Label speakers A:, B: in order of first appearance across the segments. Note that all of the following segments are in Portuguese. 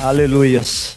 A: Aleluias.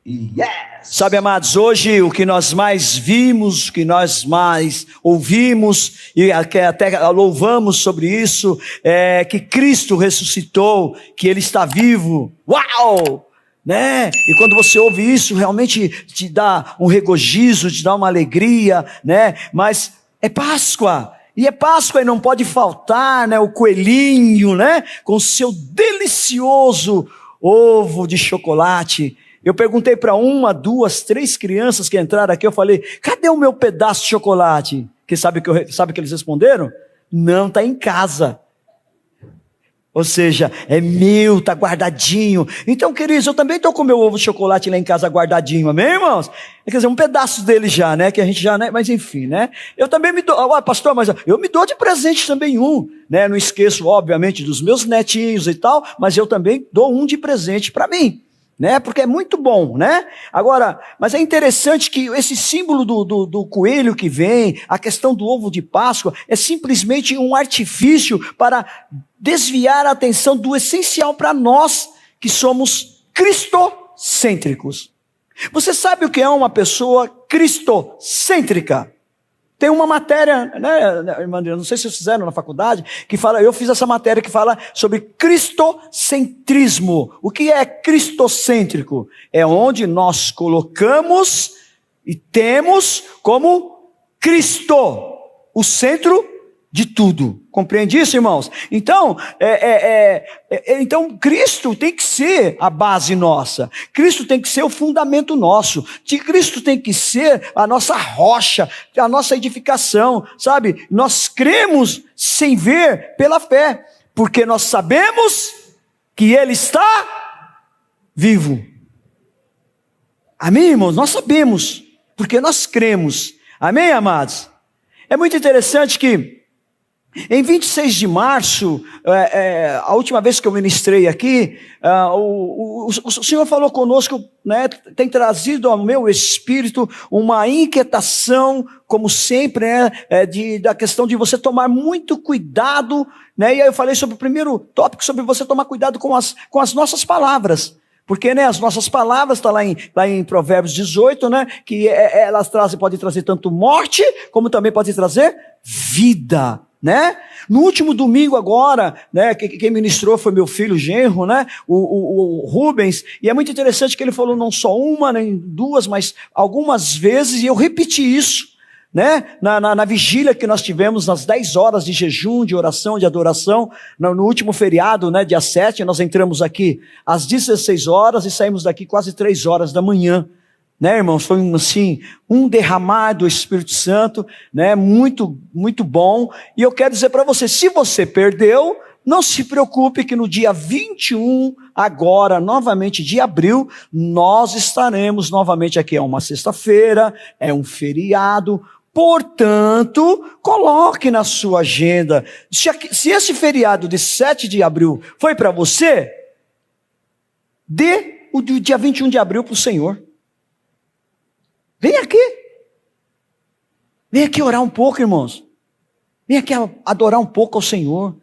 B: Yes.
A: Sabe, amados, hoje o que nós mais vimos, o que nós mais ouvimos e até louvamos sobre isso é que Cristo ressuscitou, que Ele está vivo. Uau! Né? E quando você ouve isso, realmente te dá um regozijo, te dá uma alegria, né? Mas é Páscoa. E é Páscoa e não pode faltar, né, o coelhinho, né, com seu delicioso ovo de chocolate. Eu perguntei para 1, 2, 3 crianças que entraram aqui, eu falei, cadê o meu pedaço de chocolate? Sabe o que eles responderam? Não, está em casa. Ou seja, é meu, está guardadinho. Então, queridos, eu também estou com meu ovo de chocolate lá em casa guardadinho, amém, irmãos? Quer dizer, um pedaço dele já, né, que a gente já, né, mas enfim, né? Eu também me dou, pastor, mas eu me dou de presente também né? Não esqueço, obviamente, dos meus netinhos e tal, mas eu também dou um de presente para mim. Né? Porque é muito bom, né? Agora, mas é interessante que esse símbolo do coelho que vem, a questão do ovo de Páscoa, é simplesmente um artifício para desviar a atenção do essencial para nós, que somos cristocêntricos. Você sabe o que é uma pessoa cristocêntrica? Tem uma matéria, né, irmã, não sei se vocês fizeram na faculdade, que fala, eu fiz essa matéria que fala sobre cristocentrismo. O que é cristocêntrico? É onde nós colocamos e temos como Cristo o centro de tudo. Compreende isso, irmãos? Então, então Cristo tem que ser a base nossa. Cristo tem que ser o fundamento nosso. Cristo tem que ser a nossa rocha, a nossa edificação, sabe? Nós cremos sem ver pela fé, porque nós sabemos que Ele está vivo. Amém, irmãos? Nós sabemos, porque nós cremos. Amém, amados? É muito interessante que em 26 de março, a última vez que eu ministrei aqui, o Senhor falou conosco, né, tem trazido ao meu espírito uma inquietação, como sempre, né, da questão de você tomar muito cuidado, né, e aí eu falei sobre o primeiro tópico, sobre você tomar cuidado com as nossas palavras. Porque, né, as nossas palavras, está lá em Provérbios 18, né, que elas podem trazer tanto morte, como também podem trazer vida. Né? No último domingo agora, né, quem ministrou foi meu filho genro, né, o Rubens, e é muito interessante que ele falou não só uma, nem duas, mas algumas vezes, e eu repeti isso, né, na vigília que nós tivemos, nas 10 horas de jejum, de oração, de adoração, no último feriado, né, dia 7, nós entramos aqui às 16 horas e saímos daqui quase 3 horas da manhã. Né, irmãos, foi um derramar do Espírito Santo, né, muito, muito bom, e eu quero dizer para você, se você perdeu, não se preocupe que no dia 21, agora, novamente de abril, nós estaremos novamente aqui, é uma sexta-feira, é um feriado, portanto, coloque na sua agenda, se esse feriado de 7 de abril foi para você, dê o dia 21 de abril para o Senhor. Vem aqui orar um pouco, irmãos. Vem aqui adorar um pouco ao Senhor.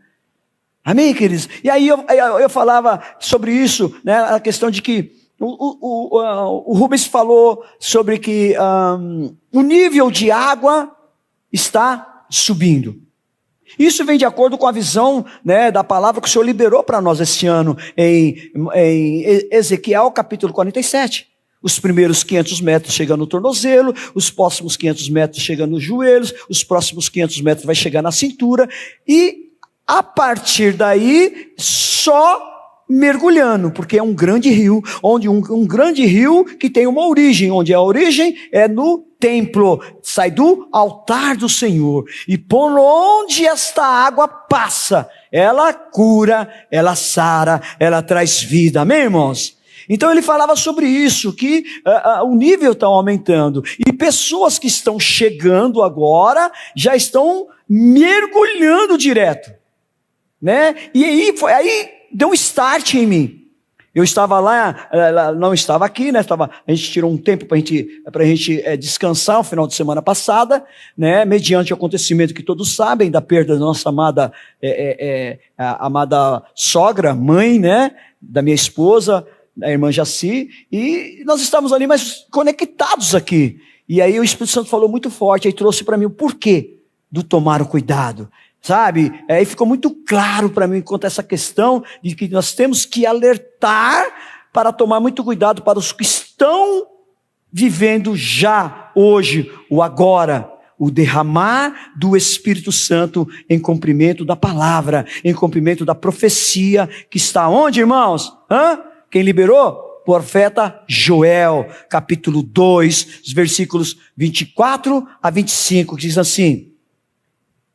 A: Amém, queridos? E aí eu falava sobre isso, né, a questão de que o Rubens falou sobre que o nível de água está subindo. Isso vem de acordo com a visão, né, da palavra que o Senhor liberou para nós esse ano em Ezequiel capítulo 47. Os primeiros 500 metros chegam no tornozelo, os próximos 500 metros chegam nos joelhos, os próximos 500 metros vai chegar na cintura, e a partir daí, só mergulhando, porque é um grande rio, onde um grande rio que tem uma origem, onde a origem é no templo, sai do altar do Senhor, e por onde esta água passa, ela cura, ela sara, ela traz vida, amém, irmãos? Então ele falava sobre isso, que o nível está aumentando, e pessoas que estão chegando agora, já estão mergulhando direto, né? E aí deu um start em mim. Eu estava lá, ela não estava aqui, né? A gente tirou um tempo para a gente descansar o final de semana passada, né? Mediante o acontecimento que todos sabem da perda da nossa amada, amada sogra, mãe, né? Da minha esposa, da irmã Jaci, e nós estávamos ali, mas conectados aqui. E aí o Espírito Santo falou muito forte, aí trouxe para mim o porquê do tomar o cuidado. Sabe, aí ficou muito claro para mim quanto a essa questão de que nós temos que alertar para tomar muito cuidado para os que estão vivendo já, hoje, o agora, o derramar do Espírito Santo em cumprimento da palavra, em cumprimento da profecia que está onde, irmãos? Quem liberou? Profeta Joel, capítulo 2, os versículos 24 a 25, que diz assim: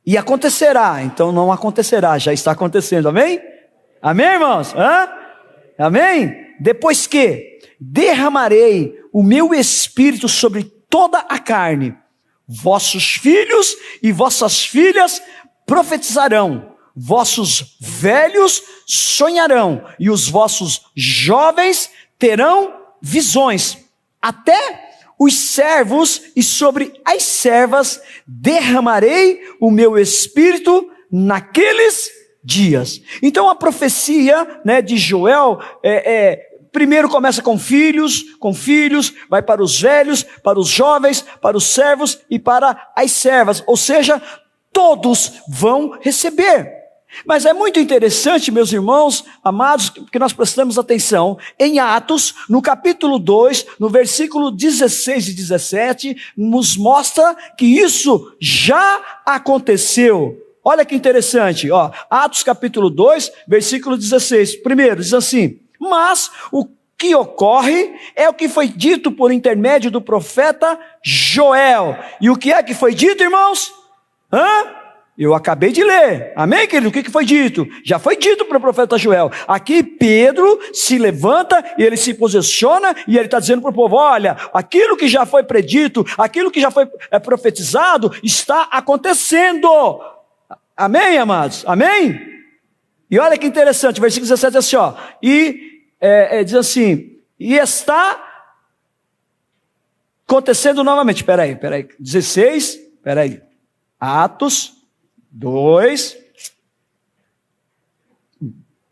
A: e acontecerá, então não acontecerá, já está acontecendo, amém? Amém, irmãos? Amém? Depois que derramarei o meu espírito sobre toda a carne, vossos filhos e vossas filhas profetizarão, vossos velhos sonharão, e os vossos jovens terão visões, até os servos e sobre as servas derramarei o meu espírito naqueles dias. Então a profecia, né, de Joel, primeiro começa com filhos, vai para os velhos, para os jovens, para os servos e para as servas, ou seja, todos vão receber. Mas é muito interessante, meus irmãos amados, que nós prestamos atenção em Atos, no capítulo 2, no versículo 16 e 17, nos mostra que isso já aconteceu. Olha que interessante, Atos capítulo 2, versículo 16. Primeiro, diz assim: mas o que ocorre é o que foi dito por intermédio do profeta Joel. E o que é que foi dito, irmãos? Eu acabei de ler, amém, querido? O que foi dito? Já foi dito para o profeta Joel. Aqui Pedro se levanta e ele se posiciona e ele está dizendo para o povo: olha, aquilo que já foi predito, aquilo que já foi profetizado, está acontecendo. Amém, amados? Amém? E olha que interessante, versículo 17 diz assim, diz assim, e está acontecendo novamente. Peraí, 16, Atos 2,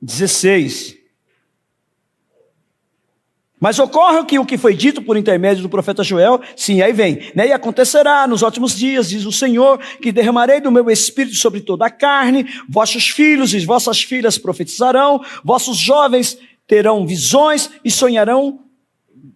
A: 16. Mas ocorre que o que foi dito por intermédio do profeta Joel, sim, aí vem, né? E acontecerá nos últimos dias, diz o Senhor, que derramarei do meu espírito sobre toda a carne, vossos filhos e vossas filhas profetizarão, vossos jovens terão visões e sonharão,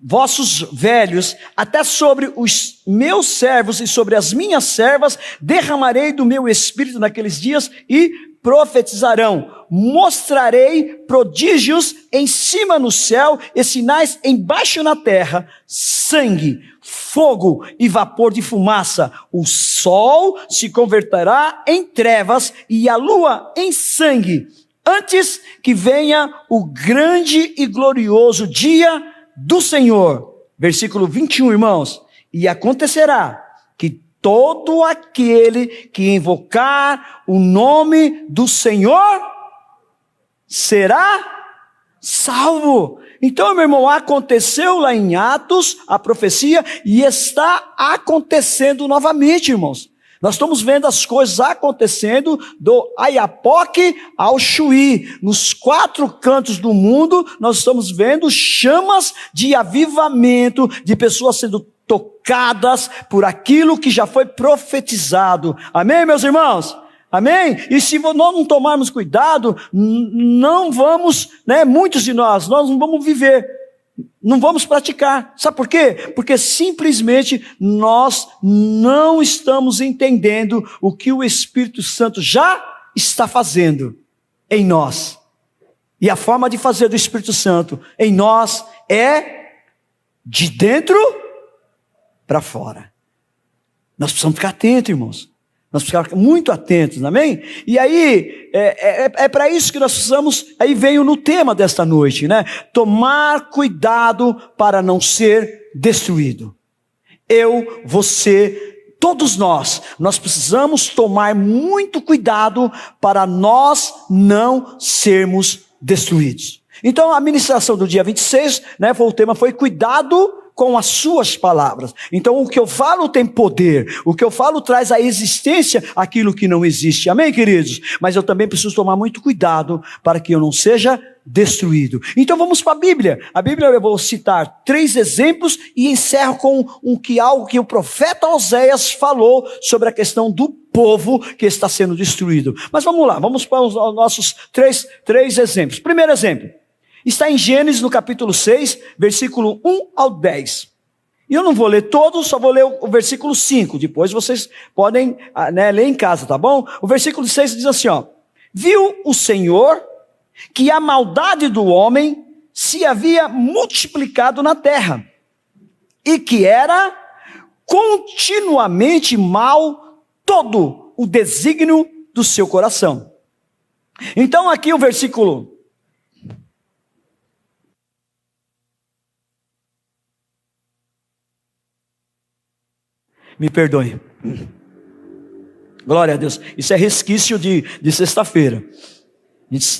A: vossos velhos, até sobre os meus servos e sobre as minhas servas, derramarei do meu espírito naqueles dias e profetizarão. Mostrarei prodígios em cima no céu e sinais embaixo na terra, sangue, fogo e vapor de fumaça. O sol se converterá em trevas e a lua em sangue, antes que venha o grande e glorioso dia do Senhor. Versículo 21, irmãos. E acontecerá que todo aquele que invocar o nome do Senhor será salvo. Então, meu irmão, aconteceu lá em Atos a profecia e está acontecendo novamente, irmãos. Nós estamos vendo as coisas acontecendo do Aiapoque ao Chuí. Nos 4 cantos do mundo, nós estamos vendo chamas de avivamento, de pessoas sendo tocadas por aquilo que já foi profetizado. Amém, meus irmãos? Amém? E se nós não tomarmos cuidado, não vamos, muitos de nós não vamos viver. Não vamos praticar. Sabe por quê? Porque simplesmente nós não estamos entendendo o que o Espírito Santo já está fazendo em nós. E a forma de fazer do Espírito Santo em nós é de dentro para fora. Nós precisamos ficar atentos, irmãos. Nós precisamos ficar muito atentos, amém? E aí, é para isso que nós precisamos, aí veio no tema desta noite, tomar cuidado para não ser destruído. Eu, você, todos nós precisamos tomar muito cuidado para nós não sermos destruídos. Então a ministração do dia 26, né, o tema foi cuidado com as suas palavras. Então o que eu falo tem poder, o que eu falo traz à existência aquilo que não existe, amém, queridos? Mas eu também preciso tomar muito cuidado para que eu não seja destruído. Então vamos para a Bíblia. A Bíblia, eu vou citar 3 exemplos e encerro com algo que o profeta Oséias falou sobre a questão do povo que está sendo destruído. Mas vamos lá, vamos para os nossos três exemplos. Primeiro exemplo, está em Gênesis no capítulo 6, versículo 1 ao 10. E eu não vou ler todos, só vou ler o versículo 5. Depois vocês podem ler em casa, tá bom? O versículo 6 diz assim, ó: viu o Senhor que a maldade do homem se havia multiplicado na terra, e que era continuamente mal todo o desígnio do seu coração. Então aqui o versículo... Me perdoe. Glória a Deus. Isso é resquício de sexta-feira.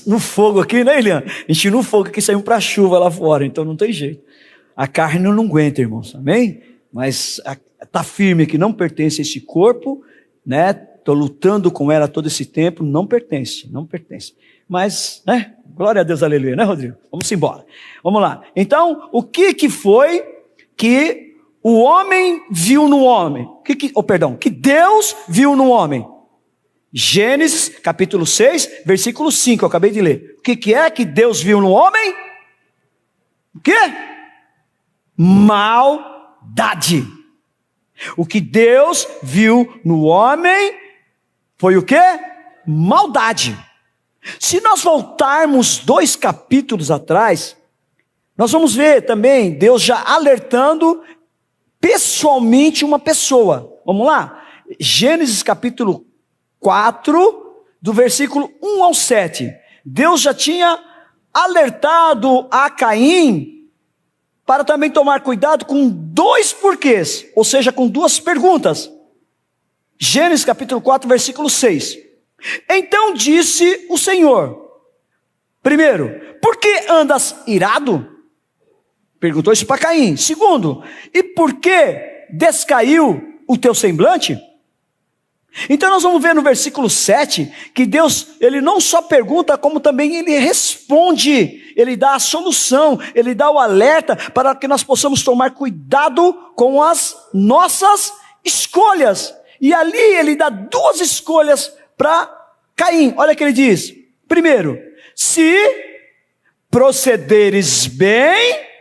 A: No fogo aqui, né, Eliane? A gente no fogo aqui saímos para a chuva lá fora, então não tem jeito. A carne não aguenta, irmãos, amém? Mas está firme que não pertence a esse corpo, né? Estou lutando com ela todo esse tempo, não pertence. Mas, né? Glória a Deus, aleluia, né, Rodrigo? Vamos embora. Vamos lá. Então, o que foi que o homem viu no homem? Que Deus viu no homem? Gênesis, capítulo 6, versículo 5, eu acabei de ler. O que é que Deus viu no homem? O quê? Maldade. O que Deus viu no homem foi o quê? Maldade. Se nós voltarmos 2 capítulos atrás, nós vamos ver também Deus já alertando pessoalmente uma pessoa. Vamos lá? Gênesis capítulo 4, do versículo 1 ao 7. Deus já tinha alertado a Caim para também tomar cuidado com 2 porquês, ou seja, com 2 perguntas. Gênesis capítulo 4, versículo 6. Então disse o Senhor, primeiro, por que andas irado? Perguntou isso para Caim. Segundo, e por que descaiu o teu semblante? Então nós vamos ver no versículo 7, que Deus, Ele não só pergunta, como também Ele responde, Ele dá a solução, Ele dá o alerta, para que nós possamos tomar cuidado com as nossas escolhas. E ali Ele dá 2 escolhas para Caim. Olha o que Ele diz. Primeiro, se procederes bem,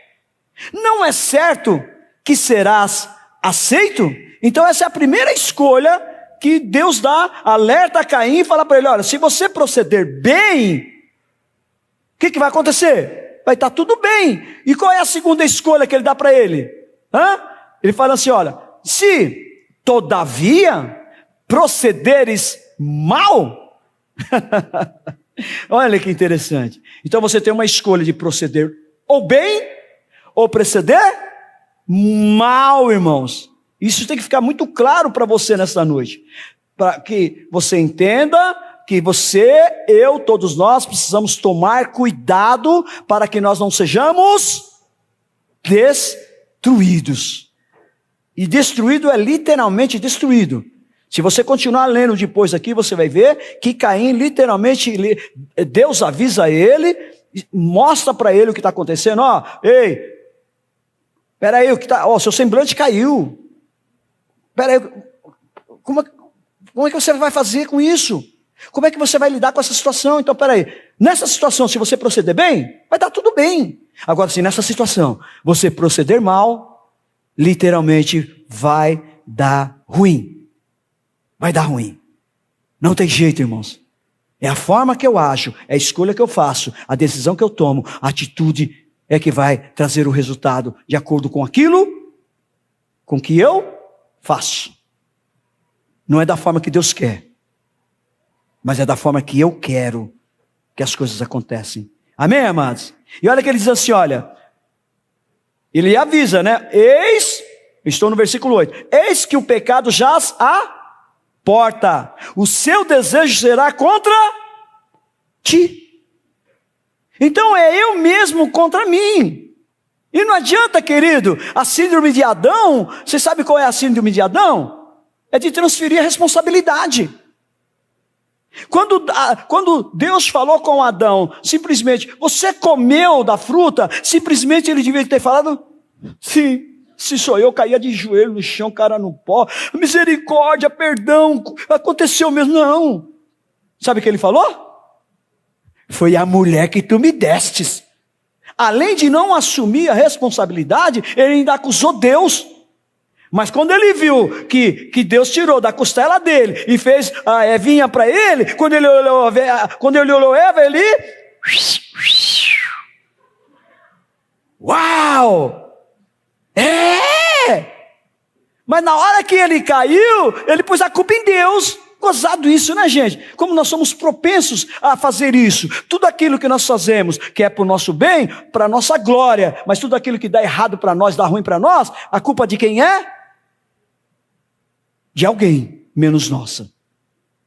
A: não é certo que serás aceito? Então essa é a primeira escolha que Deus dá, alerta a Caim e fala para ele, olha, se você proceder bem, o que vai acontecer? Vai estar tudo bem. E qual é a segunda escolha que ele dá para ele? Ele fala assim, olha, se todavia procederes mal, olha que interessante. Então você tem uma escolha de proceder ou bem, ou proceder mal, irmãos. Isso tem que ficar muito claro para você nesta noite. Para que você entenda que você, eu, todos nós precisamos tomar cuidado para que nós não sejamos destruídos. E destruído é literalmente destruído. Se você continuar lendo depois aqui, você vai ver que Caim literalmente, Deus avisa ele, mostra para ele o que está acontecendo. Ei, peraí, seu semblante caiu. Peraí, como é que você vai fazer com isso? Como é que você vai lidar com essa situação? Então, peraí, nessa situação, se você proceder bem, vai dar tudo bem. Agora, se nessa situação você proceder mal, literalmente vai dar ruim. Vai dar ruim. Não tem jeito, irmãos. É a forma que eu ajo, é a escolha que eu faço, a decisão que eu tomo, a atitude é que vai trazer o resultado de acordo com aquilo com que eu faço. Não é da forma que Deus quer, mas é da forma que eu quero que as coisas acontecem. Amém, amados? E olha que ele diz assim, olha, ele avisa, né? Estou no versículo 8, eis que o pecado jaz à porta, o seu desejo será contra ti. Então é eu mesmo contra mim. E não adianta, querido, a síndrome de Adão, você sabe qual é a síndrome de Adão? É de transferir a responsabilidade. Quando Deus falou com Adão, simplesmente, você comeu da fruta, simplesmente ele devia ter falado, sim, se sou eu, caía de joelho no chão, cara no pó, misericórdia, perdão, aconteceu mesmo, não. Sabe o que ele falou? Foi a mulher que tu me destes. Além de não assumir a responsabilidade, ele ainda acusou Deus. Mas quando ele viu que Deus tirou da costela dele e fez a Evinha para ele, quando ele olhou Eva, ele... Uau! É! Mas na hora que ele caiu, ele pôs a culpa em Deus. Gozado isso, né, gente? Como nós somos propensos a fazer isso. Tudo aquilo que nós fazemos, que é para o nosso bem, para a nossa glória, mas tudo aquilo que dá errado para nós, dá ruim para nós, a culpa de quem é? De alguém, menos nossa.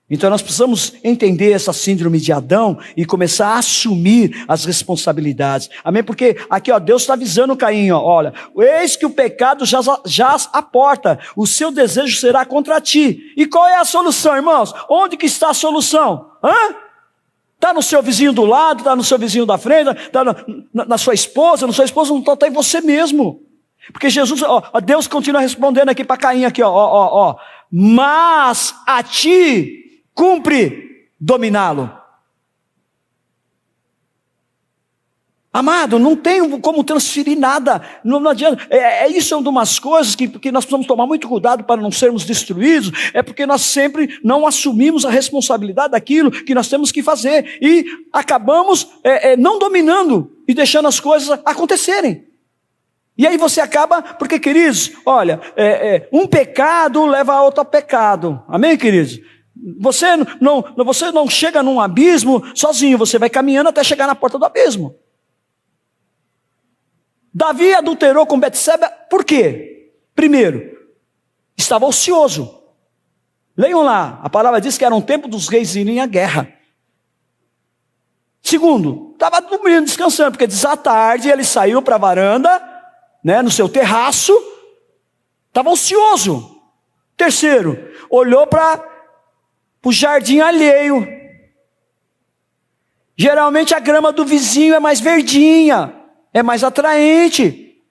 A: Então nós precisamos entender essa síndrome de Adão e começar a assumir as responsabilidades. Amém? Porque aqui, ó, Deus está avisando Caim, ó, olha, eis que o pecado jaz à porta, o seu desejo será contra ti. E qual é a solução, irmãos? Onde que está a solução? Está no seu vizinho do lado, está no seu vizinho da frente, está na sua esposa, não está em você mesmo. Porque Jesus, ó, Deus continua respondendo aqui para Caim, aqui, ó, mas a ti cumpre dominá-lo. Amado, não tem como transferir nada, não adianta. Isso é uma das coisas que nós precisamos tomar muito cuidado para não sermos destruídos, é porque nós sempre não assumimos a responsabilidade daquilo que nós temos que fazer, e acabamos não dominando e deixando as coisas acontecerem. E aí você acaba, porque, queridos, olha, um pecado leva a outro pecado, amém, queridos? Você não chega num abismo sozinho, você vai caminhando até chegar na porta do abismo. Davi adulterou com Betseba, por quê? Primeiro, estava ocioso. Leiam lá, a palavra diz que era um tempo dos reis irem à guerra. Segundo, estava dormindo, descansando, porque diz à tarde ele saiu para a varanda, né, no seu terraço, estava ocioso. Terceiro, olhou para o jardim alheio. Geralmente a grama do vizinho é mais verdinha, é mais atraente.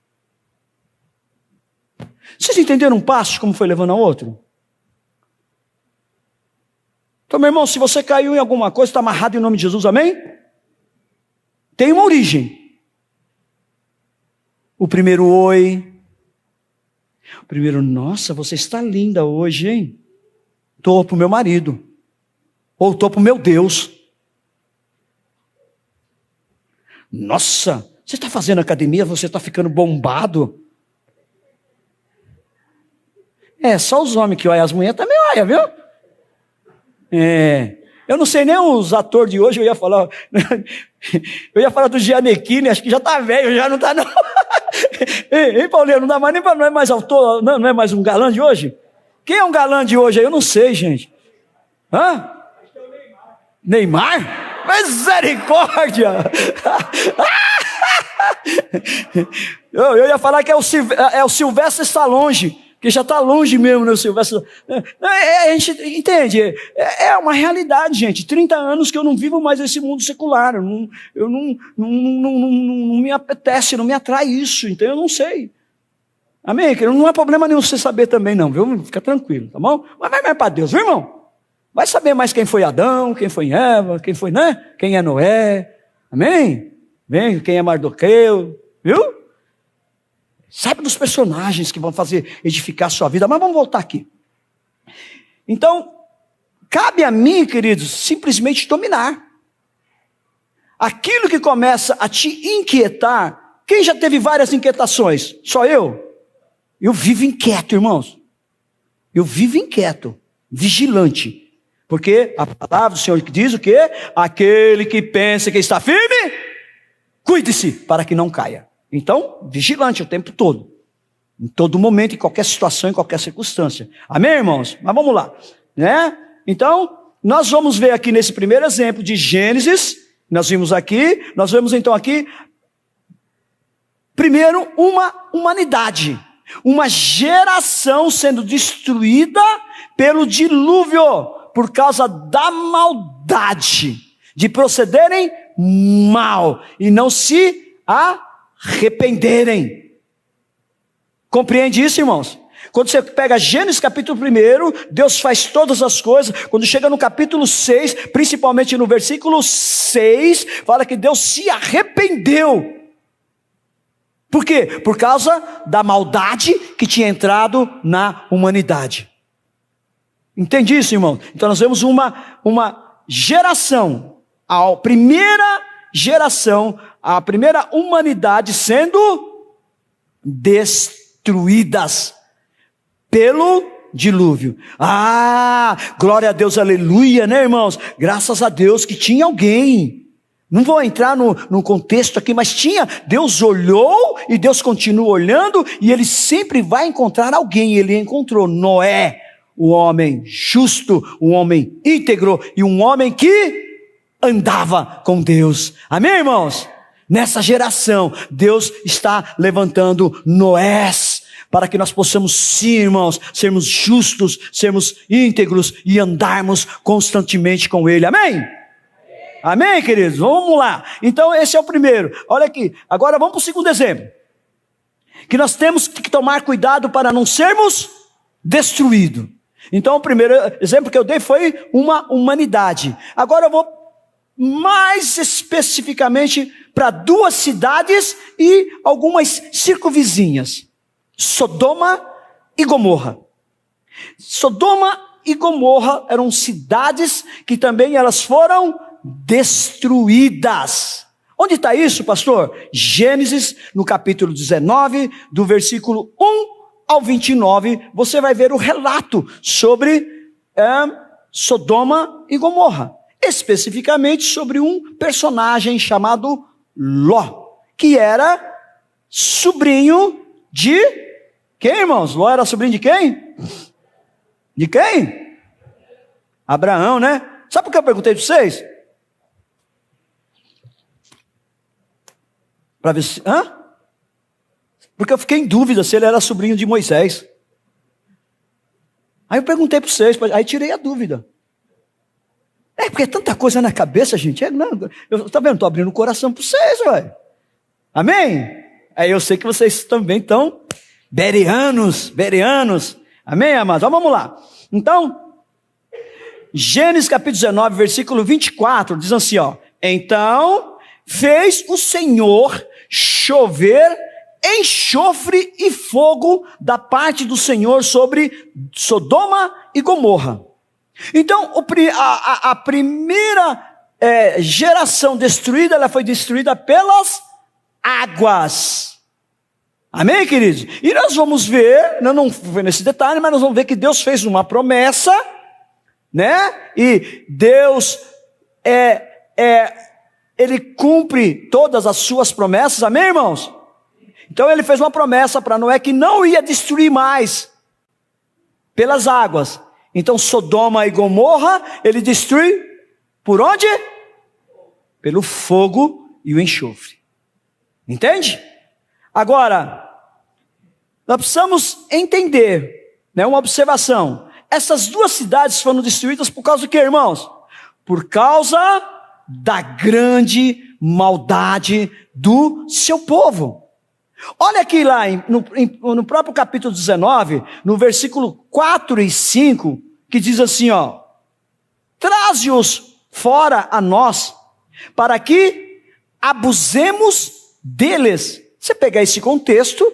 A: Vocês entenderam um passo como foi levando a outro? Então, meu irmão, se você caiu em alguma coisa, está amarrado em nome de Jesus, amém? Tem uma origem. O primeiro oi. O primeiro, nossa, você está linda hoje, hein? Estou para o meu marido. Ou estou para o meu Deus. Nossa, você está fazendo academia, você está ficando bombado. Só os homens que olham, as mulheres também olham, viu? Eu não sei nem os atores de hoje, eu ia falar do Gianecchini, acho que já está velho, já não está não. Ei, Paulinho, não dá mais nem para, não é mais autor, não é mais um galã de hoje? Quem é um galã de hoje aí? Eu não sei, gente. Neymar? Misericórdia! Eu ia falar que é o Sylvester Stallone, que já está longe mesmo, né, o Sylvester. A gente entende, é uma realidade, gente. 30 anos que eu não vivo mais esse mundo secular. Eu não me apetece, não me atrai isso, então eu não sei. Amém? Não é problema nenhum você saber também, não, viu? Fica tranquilo, tá bom? Mas vai mais para Deus, viu, irmão? Vai saber mais quem foi Adão, quem foi Eva, quem foi, né? Quem é Noé. Amém? Vem, quem é Mardoqueu, viu? Sabe dos personagens que vão fazer edificar a sua vida. Mas vamos voltar aqui. Então, cabe a mim, queridos, simplesmente dominar. Aquilo que começa a te inquietar. Quem já teve várias inquietações? Só eu? Eu vivo inquieto, irmãos. Eu vivo inquieto, vigilante. Porque a palavra do Senhor diz o quê? Aquele que pensa que está firme, cuide-se para que não caia. Então, vigilante o tempo todo. Em todo momento, em qualquer situação, em qualquer circunstância. Amém, irmãos? Mas vamos lá, né? Então, nós vamos ver aqui nesse primeiro exemplo de Gênesis, Nós vemos então aqui, primeiro, uma humanidade, uma geração sendo destruída pelo dilúvio, por causa da maldade, de procederem mal e não se arrependerem. Compreende isso, irmãos? Quando você pega Gênesis capítulo 1, Deus faz todas as coisas. Quando chega no capítulo 6, principalmente no versículo 6, fala que Deus se arrependeu. Por quê? Por causa da maldade que tinha entrado na humanidade. Entende isso, irmão? Então nós vemos uma geração, a primeira geração, a primeira humanidade sendo destruídas pelo dilúvio. Glória a Deus, aleluia, né, irmãos? Graças a Deus que tinha alguém. Não vou entrar no contexto aqui, mas Deus olhou e Deus continua olhando e Ele sempre vai encontrar alguém. Ele encontrou Noé, o homem justo, um homem íntegro e um homem que andava com Deus. Amém, irmãos? Nessa geração, Deus está levantando Noés, para que nós possamos, sim, irmãos, sermos justos, sermos íntegros e andarmos constantemente com Ele. Amém? Amém, queridos? Vamos lá. Então esse é o primeiro. Olha aqui, agora vamos para o segundo exemplo. Que nós temos que tomar cuidado para não sermos destruídos. Então o primeiro exemplo que eu dei foi uma humanidade. Agora eu vou mais especificamente para duas cidades e algumas circunvizinhas. Sodoma e Gomorra. Sodoma e Gomorra eram cidades que também elas foram destruídas. Onde está isso, pastor? Gênesis, no capítulo 19, do versículo 1 ao 29, você vai ver o relato sobre Sodoma e Gomorra. Especificamente sobre um personagem chamado Ló, que era sobrinho de quem, irmãos? Ló era sobrinho de quem? De quem? Abraão, né? Sabe por que eu perguntei para vocês? Para ver se... Porque eu fiquei em dúvida se ele era sobrinho de Moisés. Aí eu perguntei para vocês, aí tirei a dúvida. Porque é tanta coisa na cabeça, gente. Tá vendo? Estou abrindo o coração para vocês, ué. Amém? Aí eu sei que vocês também estão bereanos. Amém, amados? Então vamos lá. Então, Gênesis capítulo 19, versículo 24, diz assim, ó. Então, fez o Senhor chover enxofre e fogo da parte do Senhor sobre Sodoma e Gomorra. Então, a primeira geração destruída, ela foi destruída pelas águas. Amém, queridos? E nós vamos ver, não vou nesse detalhe, mas nós vamos ver que Deus fez uma promessa, né? E Deus, Ele cumpre todas as suas promessas, amém, irmãos? Então Ele fez uma promessa para Noé que não ia destruir mais pelas águas. Então Sodoma e Gomorra, Ele destrui por onde? Pelo fogo e o enxofre. Entende? Agora, nós precisamos entender, né, uma observação. Essas duas cidades foram destruídas por causa do que, irmãos? Por causa da grande maldade do seu povo. Olha aqui lá no próprio capítulo 19, no versículo 4 e 5, que diz assim, ó: traze-os fora a nós, para que abusemos deles. Você pegar esse contexto,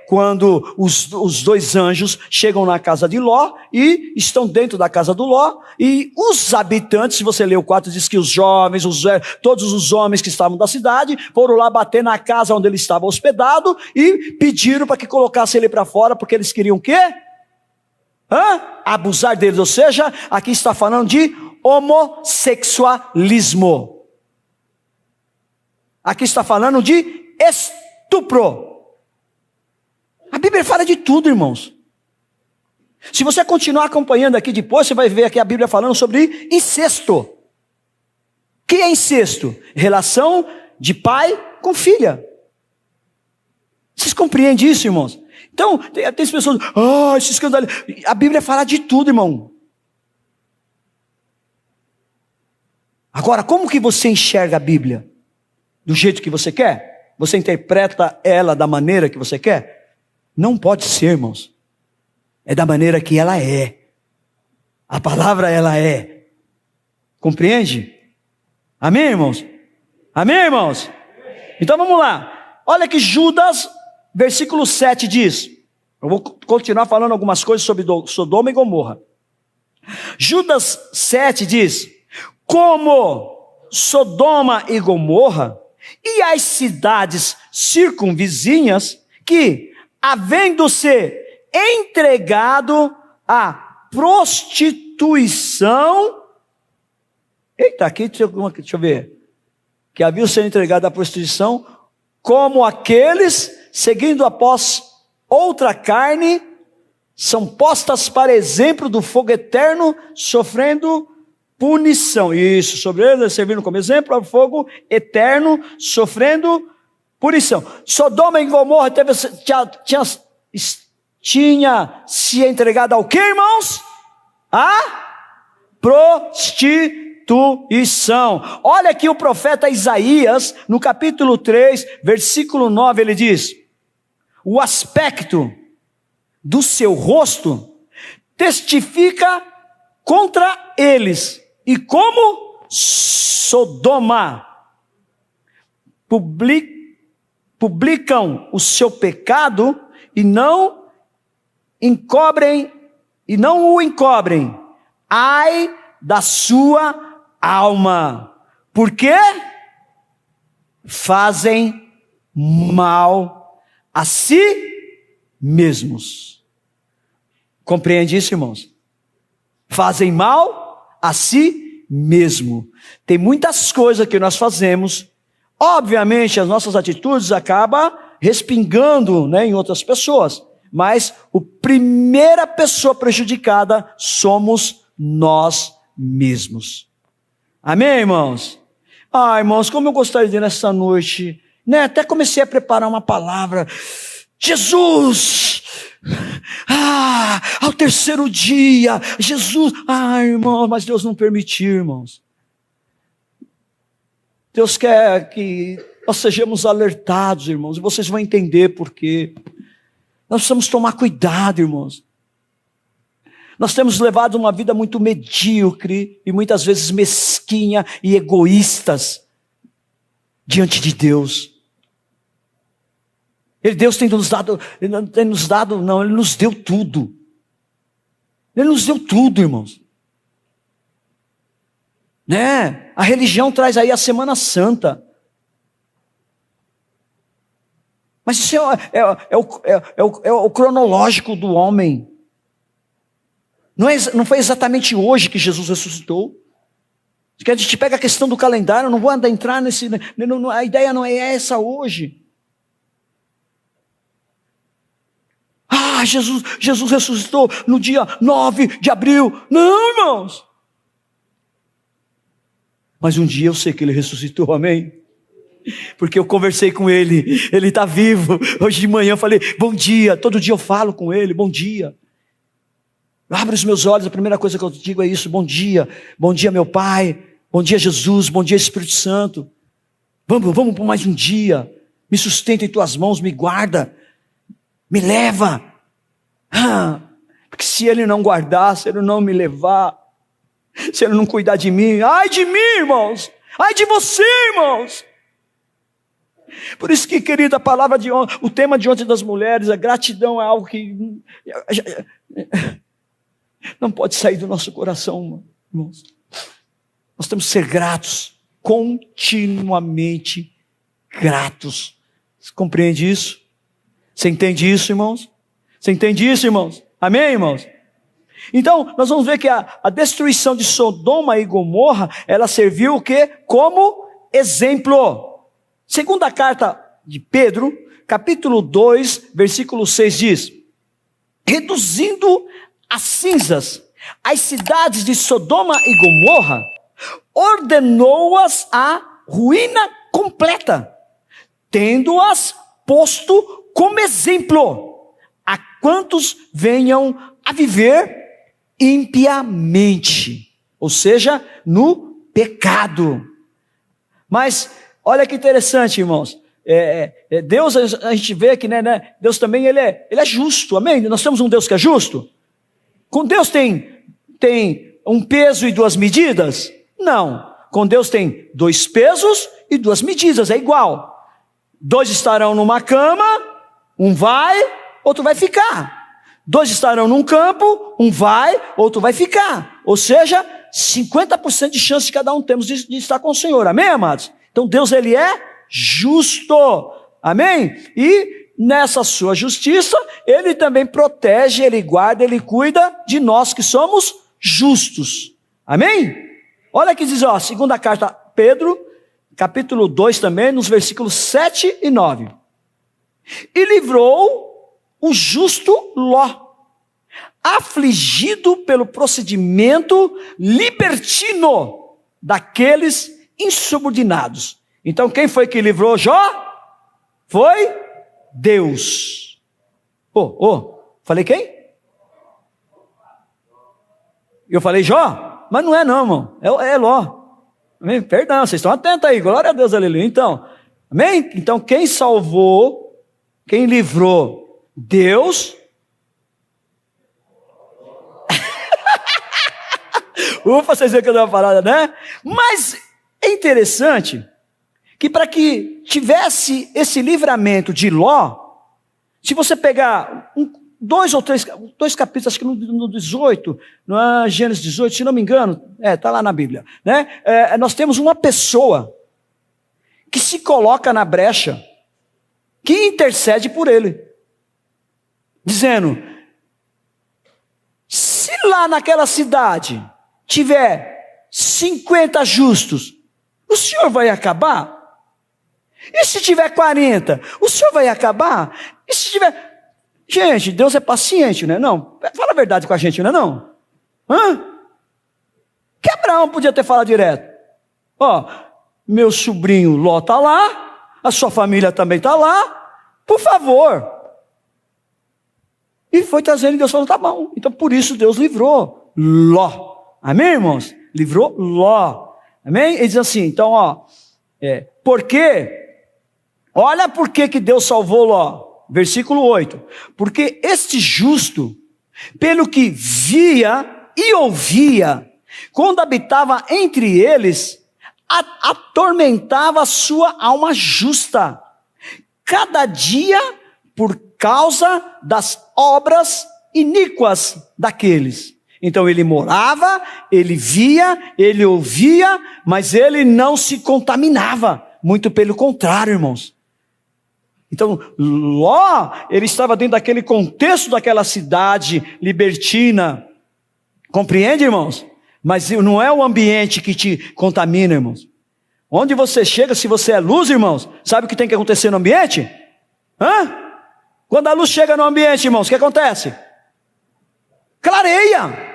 A: quando os dois anjos chegam na casa de Ló e estão dentro da casa do Ló, e os habitantes, se você ler o 4, diz que os jovens, todos os homens que estavam da cidade, foram lá bater na casa onde ele estava hospedado e pediram para que colocasse ele para fora, porque eles queriam o quê? Abusar deles, ou seja, aqui está falando de homossexualismo. Aqui está falando de estupro. A Bíblia fala de tudo, irmãos. Se você continuar acompanhando aqui depois, você vai ver aqui a Bíblia falando sobre incesto. que é incesto? Relação de pai com filha. Vocês compreendem isso, irmãos? Então, tem as pessoas, esse escândalo. A Bíblia fala de tudo, irmão. Agora, como que você enxerga a Bíblia? Do jeito que você quer? Você interpreta ela da maneira que você quer? Não pode ser, irmãos. É da maneira que ela é. A palavra, ela é. Compreende? Amém, irmãos? Amém, irmãos? Então vamos lá. Olha que Judas, versículo 7 diz. Eu vou continuar falando algumas coisas sobre Sodoma e Gomorra. Judas 7 diz: como Sodoma e Gomorra e as cidades circunvizinhas, que, havendo-se entregado à prostituição, deixa eu ver, que haviam sido entregados à prostituição, como aqueles, seguindo após outra carne, são postas para exemplo do fogo eterno, sofrendo punição. Isso, sobre eles servindo como exemplo ao fogo eterno, sofrendo punição. Sodoma e Gomorra tinha se entregado ao que, irmãos? A prostituição. Olha aqui o profeta Isaías, no capítulo 3, versículo 9, ele diz: o aspecto do seu rosto testifica contra eles, e como Sodoma publicam o seu pecado e não o encobrem, ai da sua alma, porque fazem mal a si mesmos. Compreende isso, irmãos? Fazem mal a si mesmo. Tem muitas coisas que nós fazemos, obviamente as nossas atitudes acabam respingando, em outras pessoas, mas a primeira pessoa prejudicada somos nós mesmos. Amém, irmãos? Irmãos, como eu gostaria de nessa noite, até comecei a preparar uma palavra. Jesus, ao terceiro dia, Jesus, irmão, mas Deus não permitiu, irmãos. Deus quer que nós sejamos alertados, irmãos, e vocês vão entender por quê. Nós precisamos tomar cuidado, irmãos. Nós temos levado uma vida muito medíocre e muitas vezes mesquinha e egoístas diante de Deus. Deus tem nos dado, Ele nos deu tudo. Ele nos deu tudo, irmãos. A religião traz aí a Semana Santa. Mas isso é o cronológico do homem. Não foi exatamente hoje que Jesus ressuscitou. A gente pega a questão do calendário, eu não vou entrar nesse... A ideia não é essa hoje. Jesus ressuscitou no dia 9 de abril. Não, irmãos. Mas um dia eu sei que Ele ressuscitou, amém? Porque eu conversei com Ele está vivo. Hoje de manhã eu falei, bom dia. Todo dia eu falo com Ele, bom dia. Abre os meus olhos, a primeira coisa que eu digo é isso, bom dia meu Pai, bom dia Jesus, bom dia Espírito Santo. Vamos por mais um dia. Me sustenta em Tuas mãos, me guarda, me leva. Porque se Ele não guardar, se Ele não me levar, se Ele não cuidar de mim, ai de mim, irmãos, ai de você, irmãos. Por isso que, querida, a palavra de ontem, o tema de ontem das mulheres, a gratidão é algo que não pode sair do nosso coração, irmãos. Nós temos que ser gratos, continuamente gratos. Você compreende isso? Você entende isso, irmãos? Você entende isso, irmãos? Amém, irmãos? Então, nós vamos ver que a destruição de Sodoma e Gomorra, ela serviu o quê? Como exemplo. Segunda carta de Pedro, capítulo 2, versículo 6 diz: reduzindo a cinzas as cidades de Sodoma e Gomorra, ordenou-as à ruína completa, tendo-as posto como exemplo a quantos venham a viver impiamente, ou seja, no pecado. Mas olha que interessante, irmãos. Deus, a gente vê que Deus também ele é justo, amém? Nós temos um Deus que é justo. Com Deus tem um peso e duas medidas? Não. Com Deus tem dois pesos e duas medidas, é igual. Dois estarão numa cama, um vai, outro vai ficar. Dois estarão num campo, um vai, outro vai ficar. Ou seja, 50% de chance de cada um temos de estar com o Senhor, amém, amados? Então Deus, ele é justo, amém? E nessa sua justiça, ele também protege, ele guarda, ele cuida de nós que somos justos, amém? Olha que diz, segunda carta a Pedro, capítulo 2 também, nos versículos 7 e 9. E livrou o justo Ló, afligido pelo procedimento libertino daqueles insubordinados. Então quem foi que livrou Jó? Foi Deus. Falei quem? Eu falei Jó? Mas não é não, irmão, é Ló. Amém? Perdão, vocês estão atentos aí, glória a Deus, aleluia. Então, amém? Então quem salvou, quem livrou? Deus. Ufa, vocês viram que eu dei uma parada, né? Mas é interessante que para que tivesse esse livramento de Ló, se você pegar dois capítulos, acho que no 18, no Gênesis 18, se não me engano, está lá na Bíblia, né? Nós temos uma pessoa que se coloca na brecha, que intercede por ele, dizendo, se lá naquela cidade tiver 50 justos, o senhor vai acabar? E se tiver 40, o senhor vai acabar? E se tiver... Gente, Deus é paciente, né? Não, fala a verdade com a gente, não é não? Que Abraão podia ter falado direto. Meu sobrinho Ló está lá, a sua família também está lá, por favor. E foi trazendo, e Deus falou, tá bom. Então por isso Deus livrou Ló. Amém, irmãos? Livrou Ló. Amém? Ele diz assim, então, olha por que Deus salvou Ló. Versículo 8. Porque este justo, pelo que via e ouvia, quando habitava entre eles, atormentava a sua alma justa, cada dia por causa das obras iníquas daqueles. Então ele morava, ele via, ele ouvia, mas ele não se contaminava. Muito pelo contrário, irmãos. Então, Ló, ele estava dentro daquele contexto daquela cidade libertina. Compreende, irmãos? Mas não é o ambiente que te contamina, irmãos. Onde você chega, se você é luz, irmãos, sabe o que tem que acontecer no ambiente? Quando a luz chega no ambiente, irmãos, o que acontece? Clareia.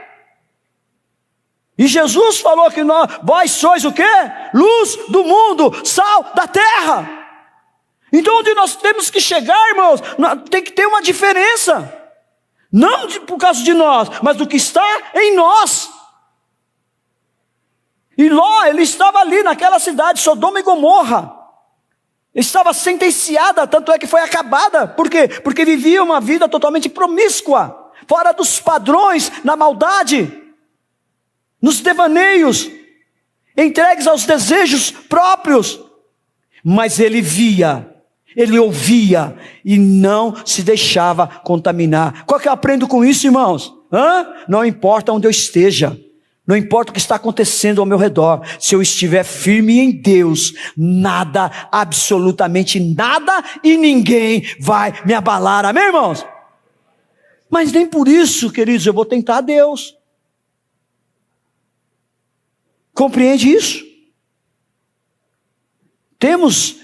A: E Jesus falou que vós sois o quê? Luz do mundo, sal da terra. Então onde nós temos que chegar, irmãos, tem que ter uma diferença. Não por causa de nós, mas do que está em nós. E Ló, ele estava ali naquela cidade, Sodoma e Gomorra. Estava sentenciada, tanto é que foi acabada. Por quê? Porque vivia uma vida totalmente promíscua, fora dos padrões, na maldade, nos devaneios, entregues aos desejos próprios. Mas ele via, ele ouvia e não se deixava contaminar. Qual que eu aprendo com isso, irmãos? Não importa onde eu esteja, não importa o que está acontecendo ao meu redor, se eu estiver firme em Deus, nada, absolutamente nada e ninguém vai me abalar, amém, irmãos? Mas nem por isso, queridos, eu vou tentar a Deus. Compreende isso? Temos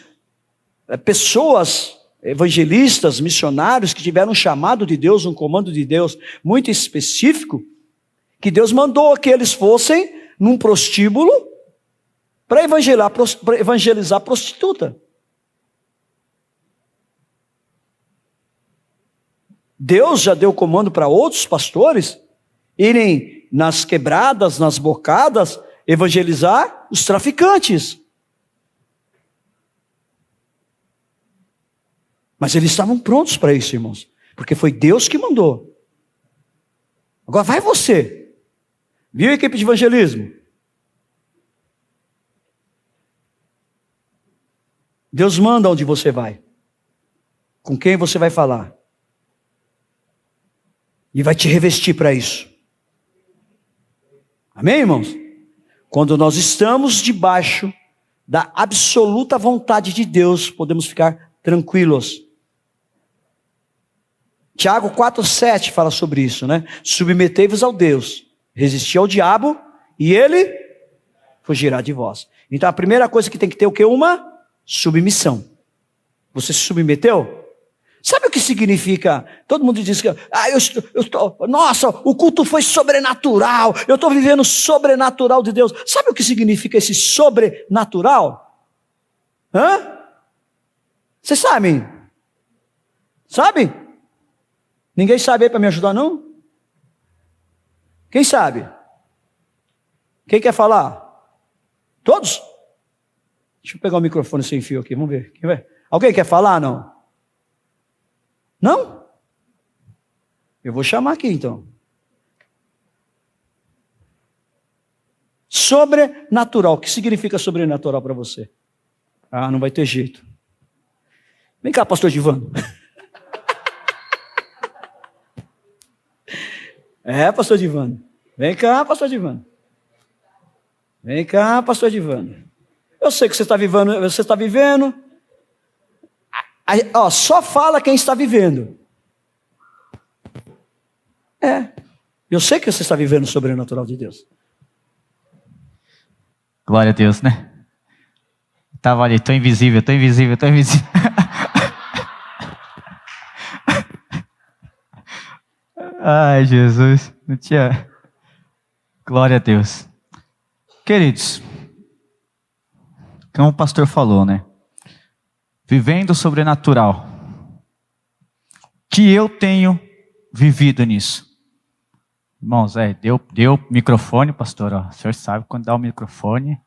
A: pessoas, evangelistas, missionários, que tiveram um chamado de Deus, um comando de Deus muito específico, que Deus mandou que eles fossem num prostíbulo para evangelizar prostituta. Deus já deu comando para outros pastores irem nas quebradas, nas bocadas, evangelizar os traficantes. Mas eles estavam prontos para isso, irmãos, porque foi Deus que mandou. Agora vai você, viu a equipe de evangelismo? Deus manda onde você vai, com quem você vai falar, e vai te revestir para isso. Amém, irmãos? Quando nós estamos debaixo da absoluta vontade de Deus, podemos ficar tranquilos. Tiago 4,7 fala sobre isso, né? Submetei-vos ao Deus, resisti ao diabo, e ele fugirá de vós. Então a primeira coisa que tem que ter o quê? Uma submissão. Você se submeteu? Sabe o que significa? Todo mundo diz que, nossa, o culto foi sobrenatural, eu estou vivendo o sobrenatural de Deus. Sabe o que significa esse sobrenatural? Vocês sabem? Sabe? Ninguém sabe aí para me ajudar, não? Quem sabe? Quem quer falar? Todos? Deixa eu pegar o microfone sem fio aqui, vamos ver. Quem vai? Alguém quer falar, não? Não? Eu vou chamar aqui então. Sobrenatural. O que significa sobrenatural para você? Ah, não vai ter jeito. Vem cá, pastor Divano. Pastor Divano. Vem cá, pastor Divano. Vem cá, pastor Divano. Eu sei que você está vivendo. Só fala quem está vivendo. Eu sei que você está vivendo o sobrenatural de Deus.
B: Glória a Deus, né? Estava ali, estou invisível. Ai, Jesus, não tinha. Glória a Deus. Queridos, como o pastor falou, né? Vivendo o sobrenatural. Que eu tenho vivido nisso. Irmãos, deu microfone, pastor. O senhor sabe quando dá o microfone.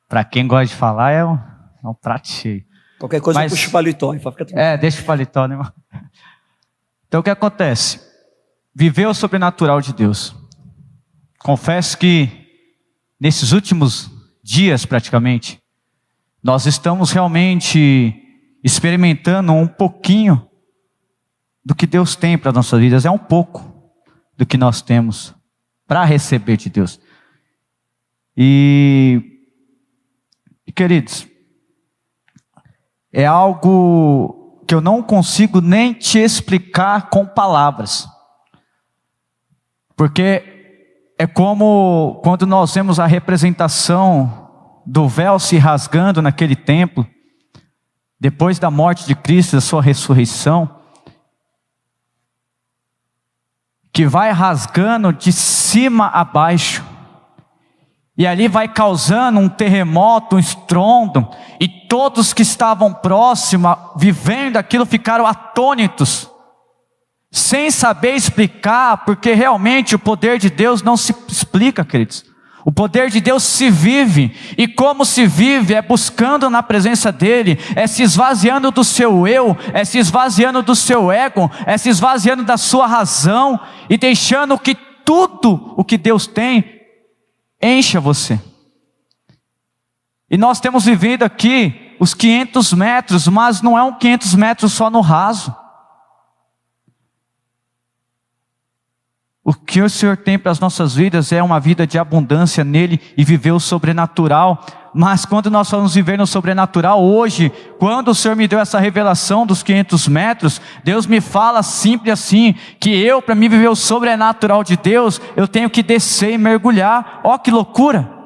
B: Para quem gosta de falar, é um prato cheio.
A: Qualquer coisa puxa o paletó.
B: Deixa o paletó, né, irmão? Então o que acontece? Viver o sobrenatural de Deus. Confesso que nesses últimos dias, praticamente, nós estamos realmente experimentando um pouquinho do que Deus tem para as nossas vidas. É um pouco do que nós temos para receber de Deus. E queridos, é algo que eu não consigo nem te explicar com palavras. Porque é como quando nós vemos a representação do véu se rasgando naquele templo, depois da morte de Cristo, da sua ressurreição, que vai rasgando de cima a baixo, e ali vai causando um terremoto, um estrondo, e todos que estavam próximos, vivendo aquilo, ficaram atônitos, sem saber explicar, porque realmente o poder de Deus não se explica, queridos. O poder de Deus se vive, e como se vive é buscando na presença dEle, é se esvaziando do seu eu, é se esvaziando do seu ego, é se esvaziando da sua razão, e deixando que tudo o que Deus tem, encha você. E nós temos vivido aqui os 500 metros, mas não é um 500 metros só no raso. O que o Senhor tem para as nossas vidas é uma vida de abundância nele e viver o sobrenatural. Mas quando nós vamos viver no sobrenatural hoje, quando o Senhor me deu essa revelação dos 500 metros, Deus me fala simples assim, que eu, para mim viver o sobrenatural de Deus, eu tenho que descer e mergulhar. Ó, que loucura!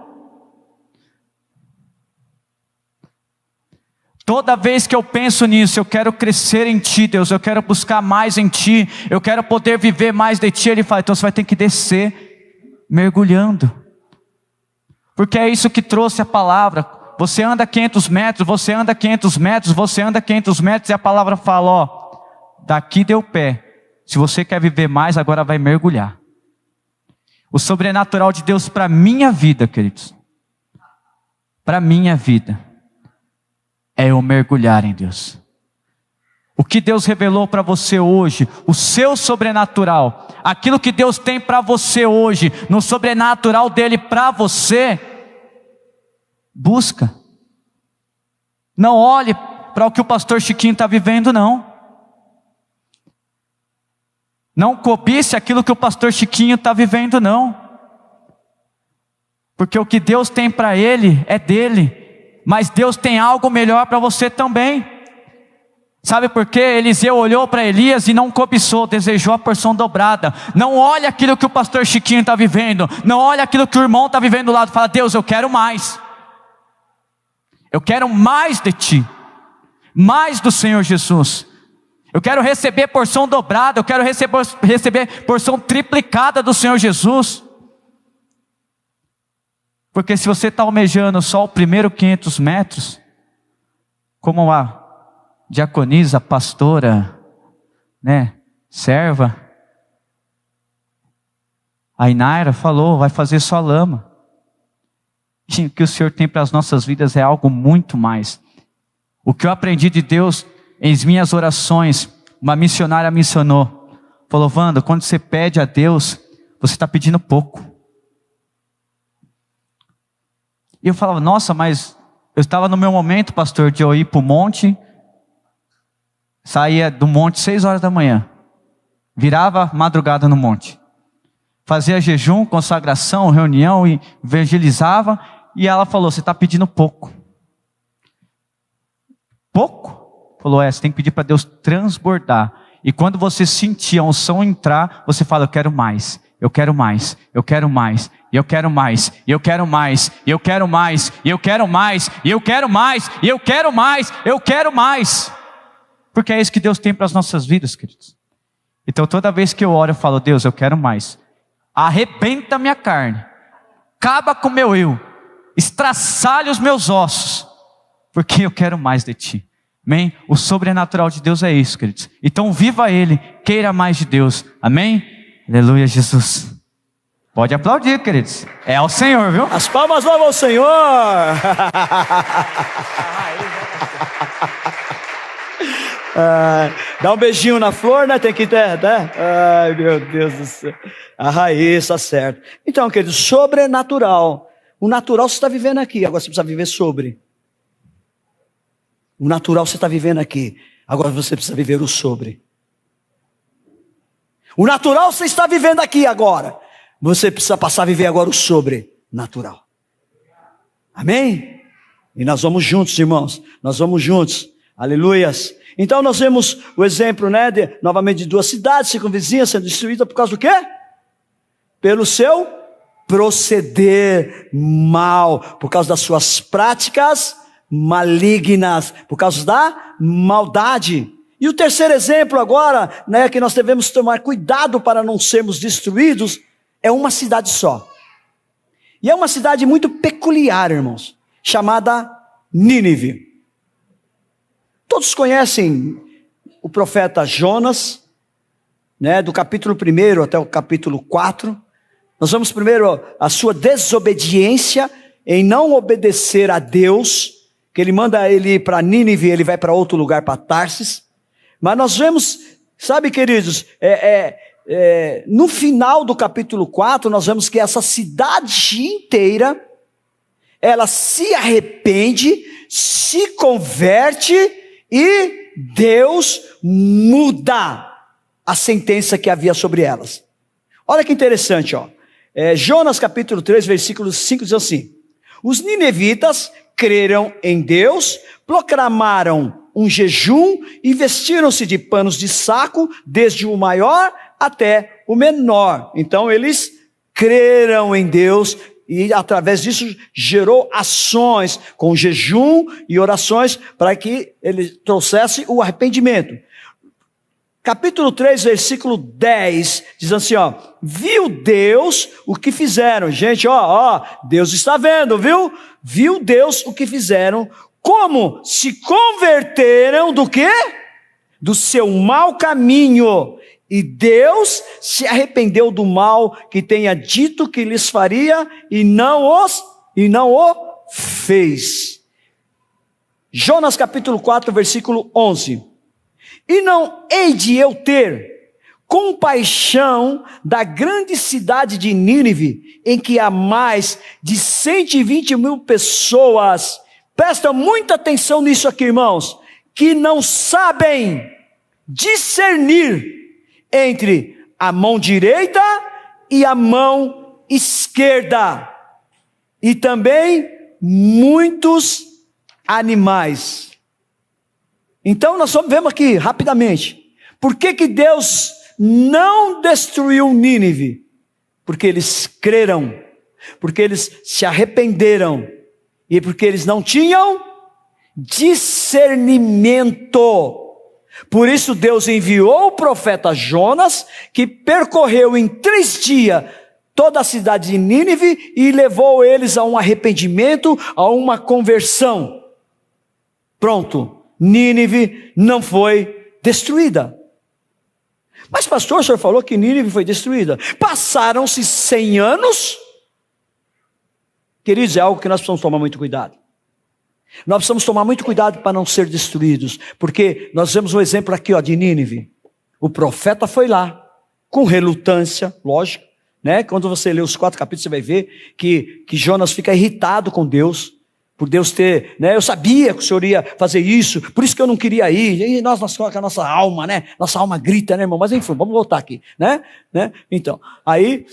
B: Toda vez que eu penso nisso, eu quero crescer em Ti, Deus, eu quero buscar mais em Ti, eu quero poder viver mais de Ti. Ele fala, então você vai ter que descer mergulhando. Porque é isso que trouxe a palavra. Você anda 500 metros, você anda 500 metros, você anda 500 metros e a palavra fala, ó, daqui deu pé. Se você quer viver mais, agora vai mergulhar. O sobrenatural de Deus para a minha vida, queridos, para a minha vida, é eu mergulhar em Deus. O que Deus revelou para você hoje, o seu sobrenatural, aquilo que Deus tem para você hoje, no sobrenatural dele para você, busca. Não olhe para o que o pastor Chiquinho está vivendo, não. Não cobice aquilo que o pastor Chiquinho está vivendo, não. Porque o que Deus tem para ele é dele, mas Deus tem algo melhor para você também. Sabe por quê? Eliseu olhou para Elias e não cobiçou, desejou a porção dobrada. Não olha aquilo que o pastor Chiquinho está vivendo, não olha aquilo que o irmão está vivendo do lado, fala, Deus, eu quero mais. Eu quero mais de ti, mais do Senhor Jesus. Eu quero receber porção dobrada, eu quero receber porção triplicada do Senhor Jesus. Porque se você está almejando só o primeiro 500 metros, como a diaconisa, pastora, né, serva, a Inaira falou, vai fazer só lama. O que o Senhor tem para as nossas vidas é algo muito mais. O que eu aprendi de Deus em minhas orações, uma missionária mencionou, falou, Wanda, quando você pede a Deus, você está pedindo pouco. E eu falava, nossa, mas eu estava no meu momento, pastor, de eu ir para o monte, saía do monte 6 horas da manhã, virava madrugada no monte, fazia jejum, consagração, reunião, e evangelizava, e ela falou, você está pedindo pouco. Pouco? Falou, você tem que pedir para Deus transbordar. E quando você sentir a unção entrar, você fala, eu quero mais, eu quero mais, eu quero mais, e eu quero mais, e eu quero mais, e eu quero mais, e eu quero mais, e eu quero mais, e eu quero mais, eu quero mais. Porque é isso que Deus tem para as nossas vidas, queridos. Então toda vez que eu oro, eu falo, Deus, eu quero mais. Arrebenta minha carne, acaba com o meu eu, estraçalha os meus ossos, porque eu quero mais de ti. Amém? O sobrenatural de Deus é isso, queridos. Então viva Ele, queira mais de Deus. Amém? Aleluia, Jesus. Pode aplaudir, queridos. É ao Senhor, viu?
A: As palmas vão ao Senhor. Dá um beijinho na flor, né? Tem que ter, né? Ai, meu Deus do céu. A raiz, tá certo. Então, queridos, sobrenatural. O natural você está vivendo aqui, agora você precisa viver sobre. O natural você está vivendo aqui, agora você precisa viver o sobre. O natural você está vivendo aqui agora, você precisa passar a viver agora o sobrenatural. Amém? E nós vamos juntos, irmãos, nós vamos juntos, aleluias. Então nós vemos o exemplo, né, novamente de 2 cidades circunvizinhas sendo destruídas por causa do quê? Pelo seu proceder mal, por causa das suas práticas malignas, por causa da maldade. E o terceiro exemplo agora, né, que nós devemos tomar cuidado para não sermos destruídos, é uma cidade só. E é uma cidade muito peculiar, irmãos, chamada Nínive. Todos conhecem o profeta Jonas, né, do capítulo 1 até o capítulo 4. Nós vamos primeiro a sua desobediência em não obedecer a Deus, que ele manda ele ir para Nínive, ele vai para outro lugar, para Tarsis. Mas nós vemos, sabe, queridos, no final do capítulo 4, nós vemos que essa cidade inteira, ela se arrepende, se converte, e Deus muda a sentença que havia sobre elas. Olha que interessante, ó. Jonas capítulo 3, versículo 5 diz assim: os ninevitas creram em Deus, proclamaram um jejum e vestiram-se de panos de saco, desde o maior até o menor. Então eles creram em Deus, e através disso gerou ações com jejum e orações para que ele trouxesse o arrependimento. Capítulo 3, versículo 10, diz assim, ó: viu Deus o que fizeram. Gente, Deus está vendo, viu? Viu Deus o que fizeram, como se converteram do quê? Do seu mau caminho. E Deus se arrependeu do mal que tenha dito que lhes faria e não o fez. Jonas capítulo 4, versículo 11. E não hei de eu ter compaixão da grande cidade de Nínive, em que há mais de 120 mil pessoas, prestam muita atenção nisso aqui, irmãos, que não sabem discernir entre a mão direita e a mão esquerda, e também muitos animais. Então nós vemos aqui rapidamente, por que Deus não destruiu Nínive? Porque eles creram, porque eles se arrependeram, e porque eles não tinham discernimento. Por isso Deus enviou o profeta Jonas, que percorreu em 3 dias toda a cidade de Nínive e levou eles a um arrependimento, a uma conversão. Pronto. Nínive não foi destruída. Mas pastor, o senhor falou que Nínive foi destruída. Passaram-se 100 anos. Queridos, é algo que nós precisamos tomar muito cuidado. Nós precisamos tomar muito cuidado para não ser destruídos. Porque nós vemos um exemplo aqui, de Nínive. O profeta foi lá, com relutância, lógico, né? Quando você lê os 4 capítulos, você vai ver que Jonas fica irritado com Deus. Por Deus ter, né? Eu sabia que o Senhor ia fazer isso, por isso que eu não queria ir. E nós com a nossa alma, né? Nossa alma grita, né, irmão? Mas enfim, vamos voltar aqui, né? Então, aí,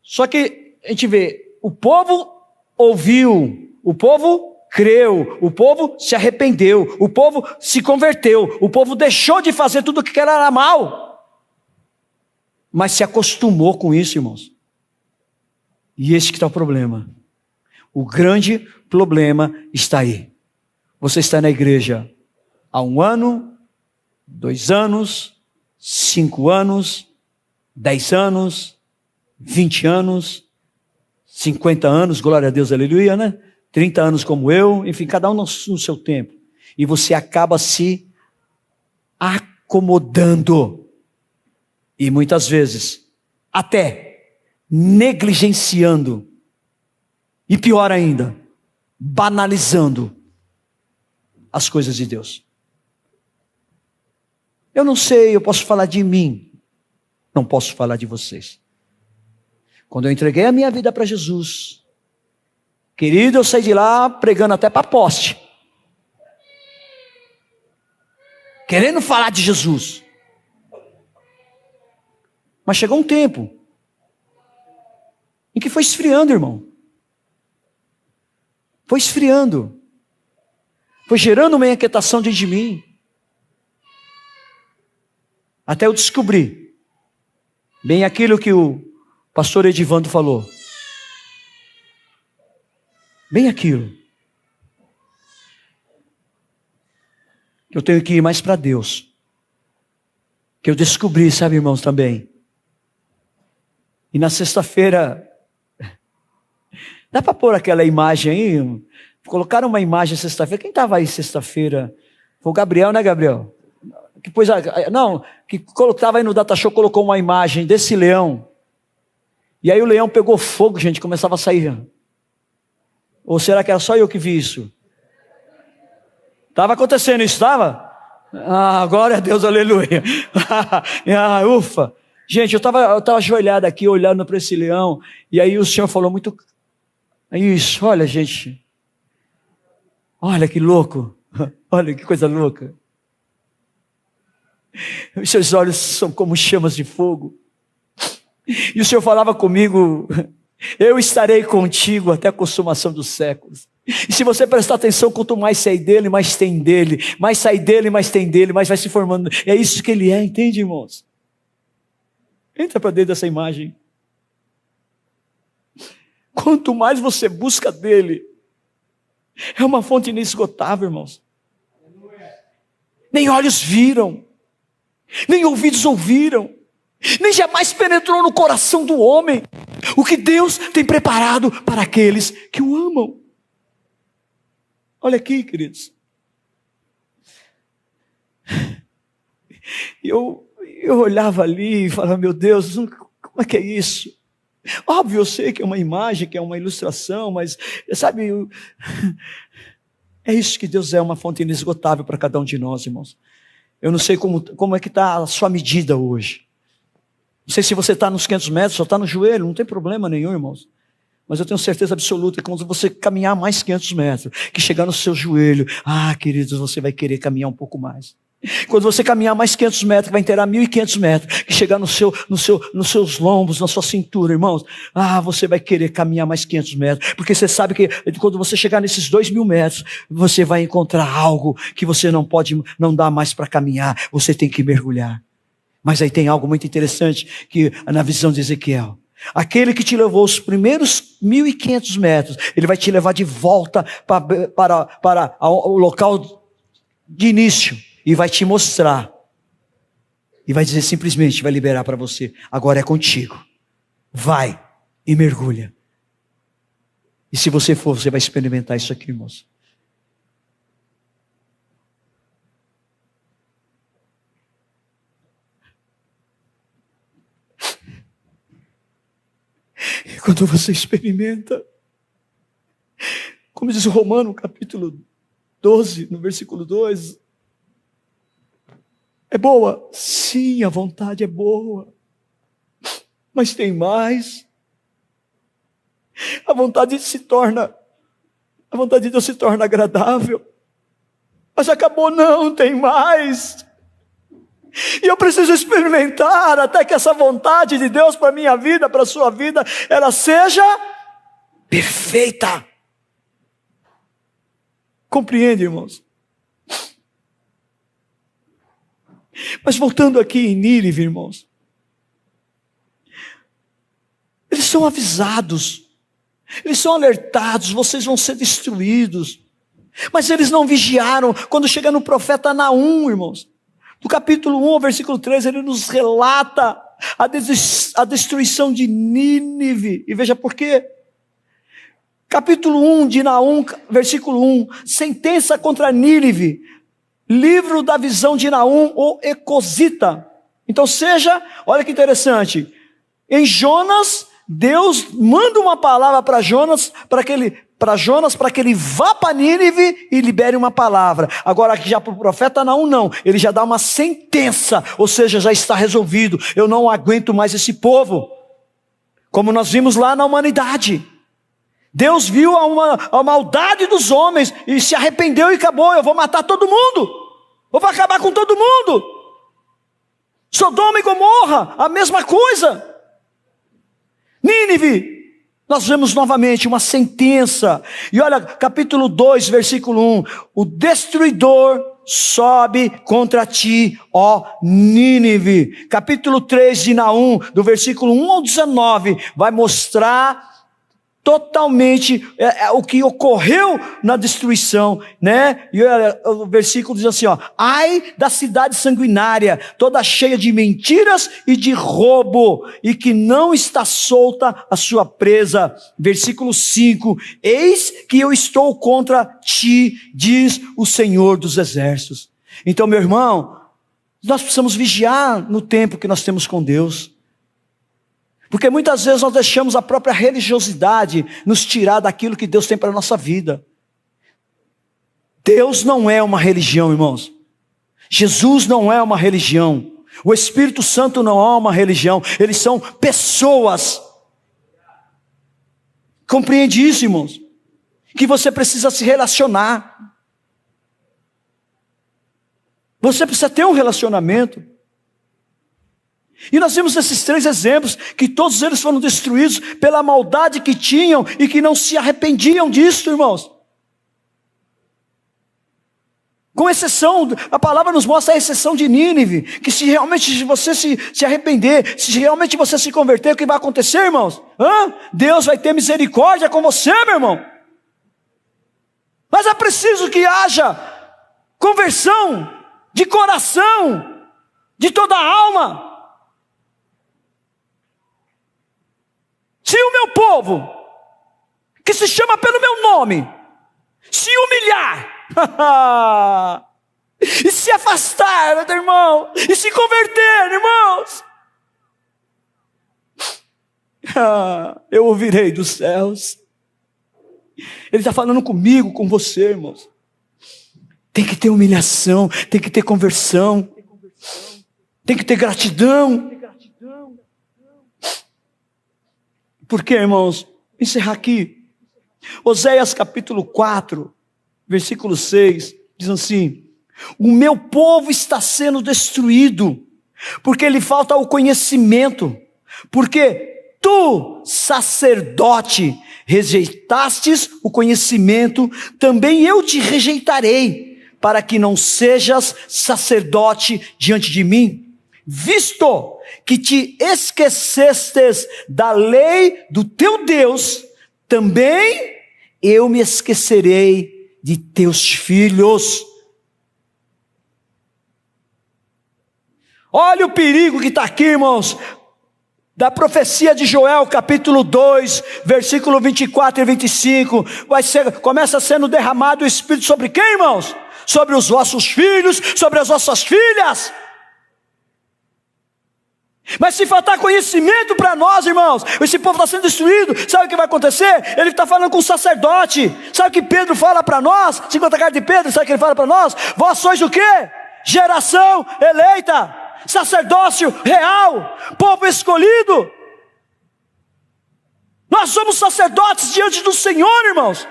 A: só que a gente vê, o povo ouviu, o povo creu, o povo se arrependeu, o povo se converteu, o povo deixou de fazer tudo o que era mal, mas se acostumou com isso, irmãos. E esse que está o problema. O grande problema está aí. Você está na igreja há 1 ano, 2 anos, 5 anos, 10 anos, 20 anos, 50 anos, glória a Deus, aleluia, né? 30 anos como eu, enfim, cada um no seu tempo. E você acaba se acomodando. E muitas vezes, até negligenciando. E pior ainda, banalizando as coisas de Deus. Eu não sei, eu posso falar de mim, não posso falar de vocês. Quando eu entreguei a minha vida para Jesus, querido, eu saí de lá pregando até para poste, querendo falar de Jesus. Mas chegou um tempo em que foi esfriando, irmão. Foi esfriando. Foi gerando uma inquietação dentro de mim. Até eu descobri bem aquilo que o pastor Edivando falou. Bem aquilo. Eu tenho que ir mais para Deus. Que eu descobri, sabe, irmãos, também. E na sexta-feira, dá para pôr aquela imagem aí? Colocaram uma imagem sexta-feira. Quem estava aí sexta-feira? Foi o Gabriel, né, Gabriel? Que estava aí no Data Show, colocou uma imagem desse leão. E aí o leão pegou fogo, gente, começava a sair. Ou será que era só eu que vi isso? Estava acontecendo isso, estava? Glória a Deus, aleluia. Ufa. Gente, eu estava ajoelhado aqui, olhando para esse leão, e aí o Senhor falou muito... Isso, olha, gente. Olha que louco. Olha que coisa louca. Os seus olhos são como chamas de fogo. E o Senhor falava comigo, eu estarei contigo até a consumação dos séculos. E se você prestar atenção, quanto mais sai dele, mais tem dele. Mais sai dele, mais tem dele, mais vai se formando. É isso que ele é, entende, irmãos? Entra para dentro dessa imagem. Quanto mais você busca dele, é uma fonte inesgotável, irmãos. Nem olhos viram, nem ouvidos ouviram, nem jamais penetrou no coração do homem o que Deus tem preparado para aqueles que o amam. Olha aqui, queridos. Eu olhava ali e falava, meu Deus, como é que é isso? Óbvio, eu sei que é uma imagem, que é uma ilustração, mas, sabe, é isso que Deus é, uma fonte inesgotável para cada um de nós, irmãos. Eu não sei como é que está a sua medida hoje. Não sei se você está nos 500 metros, só está no joelho, não tem problema nenhum, irmãos. Mas eu tenho certeza absoluta que quando você caminhar mais 500 metros, que chegar no seu joelho, queridos, você vai querer caminhar um pouco mais. Quando você caminhar mais 500 metros, vai inteirar 1.500 metros, que chegar nos seus lombos, na sua cintura, irmãos, você vai querer caminhar mais 500 metros, porque você sabe que quando você chegar nesses 2.000 metros, você vai encontrar algo que você não dá mais para caminhar, você tem que mergulhar. Mas aí tem algo muito interessante, que na visão de Ezequiel, aquele que te levou os primeiros 1.500 metros, ele vai te levar de volta para o local de início, e vai te mostrar, e vai dizer simplesmente, vai liberar para você, agora é contigo, vai e mergulha. E se você for, você vai experimentar isso aqui, irmãos. E quando você experimenta, como diz o Romano, capítulo 12, no versículo 2, é boa? Sim, a vontade é boa. Mas tem mais. A vontade de Deus se torna agradável. Mas acabou, não, tem mais. E eu preciso experimentar até que essa vontade de Deus para a minha vida, para a sua vida, ela seja perfeita. Compreende, irmãos? Mas voltando aqui em Nínive, irmãos, eles são avisados, eles são alertados, vocês vão ser destruídos. Mas eles não vigiaram. Quando chega no profeta Naum, irmãos, no capítulo 1 ao versículo 3, ele nos relata a destruição de Nínive. E veja por quê. Capítulo 1 de Naum, versículo 1, sentença contra Nínive. Livro da visão de Naum, ou Ecosita. Então olha que interessante, em Jonas, Deus manda uma palavra para Jonas, para que ele vá para Nínive e libere uma palavra. Agora aqui já para o profeta Naum não, ele já dá uma sentença, ou seja, já está resolvido, eu não aguento mais esse povo, como nós vimos lá na humanidade. Deus viu a maldade dos homens e se arrependeu e acabou, eu vou matar todo mundo, eu vou acabar com todo mundo. Sodoma e Gomorra, a mesma coisa. Nínive, nós vemos novamente uma sentença. E olha, capítulo 2, versículo 1. O destruidor sobe contra ti, ó Nínive. Capítulo 3 de Naum, do versículo 1 ao 19, vai mostrar totalmente o que ocorreu na destruição, né? E o versículo diz assim, ai da cidade sanguinária, toda cheia de mentiras e de roubo, e que não está solta a sua presa. Versículo 5, eis que eu estou contra ti, diz o Senhor dos Exércitos. Então, meu irmão, nós precisamos vigiar no tempo que nós temos com Deus. Porque muitas vezes nós deixamos a própria religiosidade nos tirar daquilo que Deus tem para a nossa vida. Deus não é uma religião, irmãos. Jesus não é uma religião. O Espírito Santo não é uma religião. Eles são pessoas. Compreende isso, irmãos? Que você precisa se relacionar. Você precisa ter um relacionamento. E nós vimos esses 3 exemplos, que todos eles foram destruídos pela maldade que tinham e que não se arrependiam disso, irmãos. Com exceção, a palavra nos mostra a exceção de Nínive, que se realmente você se arrepender, se realmente você se converter, o que vai acontecer, irmãos? Deus vai ter misericórdia com você, meu irmão. Mas é preciso que haja conversão de coração. de toda a alma. Se o meu povo, que se chama pelo meu nome, se humilhar, e se afastar, meu irmão, e se converter, irmãos, eu ouvirei dos céus. Ele está falando comigo, com você, irmãos. Tem que ter humilhação, tem que ter conversão, tem que ter gratidão. Por quê, irmãos? Vou encerrar aqui. Oséias capítulo 4, versículo 6, diz assim: o meu povo está sendo destruído, porque lhe falta o conhecimento, porque tu, sacerdote, rejeitastes o conhecimento, também eu te rejeitarei, para que não sejas sacerdote diante de mim, visto que te esquecestes da lei do teu Deus, também eu me esquecerei de teus filhos. Olha o perigo que está aqui, irmãos, da profecia de Joel, capítulo 2, versículo 24 e 25, começa sendo derramado o Espírito sobre quem, irmãos? Sobre os vossos filhos, sobre as vossas filhas. Mas se faltar conhecimento para nós, irmãos, esse povo está sendo destruído, sabe o que vai acontecer? Ele está falando com o sacerdote. Sabe o que Pedro fala para nós? Segunda carta de Pedro, sabe o que ele fala para nós? Vós sois o quê? Geração eleita, sacerdócio real, povo escolhido. Nós somos sacerdotes diante do Senhor, irmãos.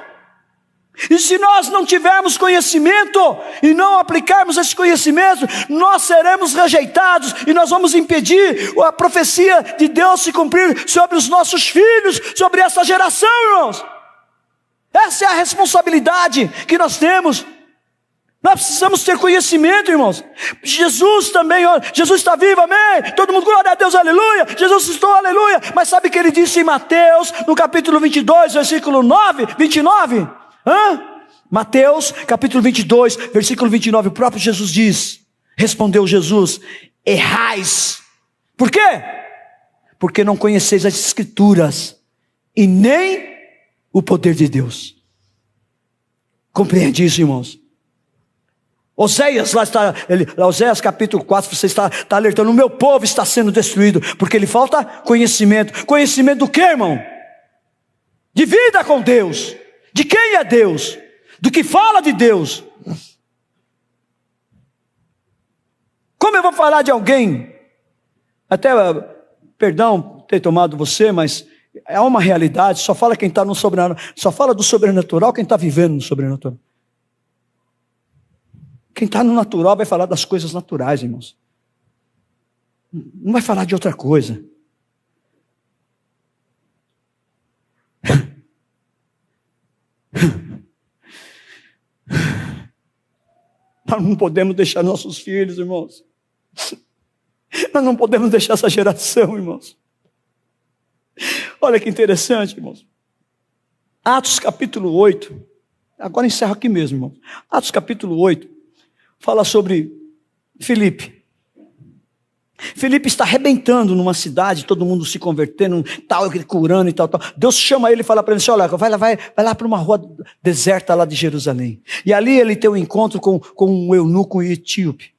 A: E se nós não tivermos conhecimento e não aplicarmos esse conhecimento, nós seremos rejeitados e nós vamos impedir a profecia de Deus se cumprir sobre os nossos filhos, sobre essa geração, irmãos. Essa é a responsabilidade que nós temos. Nós precisamos ter conhecimento, irmãos. Jesus também, Jesus está vivo, amém. Todo mundo, glória a Deus, aleluia. Jesus ressuscitou, aleluia. Mas sabe o que ele disse em Mateus, no capítulo 22, versículo 29? Mateus, capítulo 22, versículo 29, o próprio Jesus diz, respondeu Jesus: errais. Por quê? Porque não conheceis as Escrituras e nem o poder de Deus. Compreende isso, irmãos? Oséias, Oséias capítulo 4, você está alertando: o meu povo está sendo destruído, porque lhe falta conhecimento. Conhecimento do quê, irmão? De vida com Deus. De quem é Deus? Do que fala de Deus. Como eu vou falar de alguém, até, perdão ter tomado você, mas é uma realidade, só fala quem está no sobrenatural, só fala do sobrenatural quem está vivendo no sobrenatural. Quem está no natural vai falar das coisas naturais, irmãos. Não vai falar de outra coisa. Nós não podemos deixar nossos filhos, irmãos. Nós não podemos deixar essa geração, irmãos. Olha que interessante, irmãos. Atos capítulo 8. Agora encerro aqui mesmo, irmãos. Atos capítulo 8. Fala sobre Filipe. Filipe está arrebentando numa cidade, todo mundo se convertendo, tal, curando e tal. Deus chama ele e fala para ele assim: olha, vai lá para uma rua deserta lá de Jerusalém. E ali ele tem um encontro com um eunuco etíope,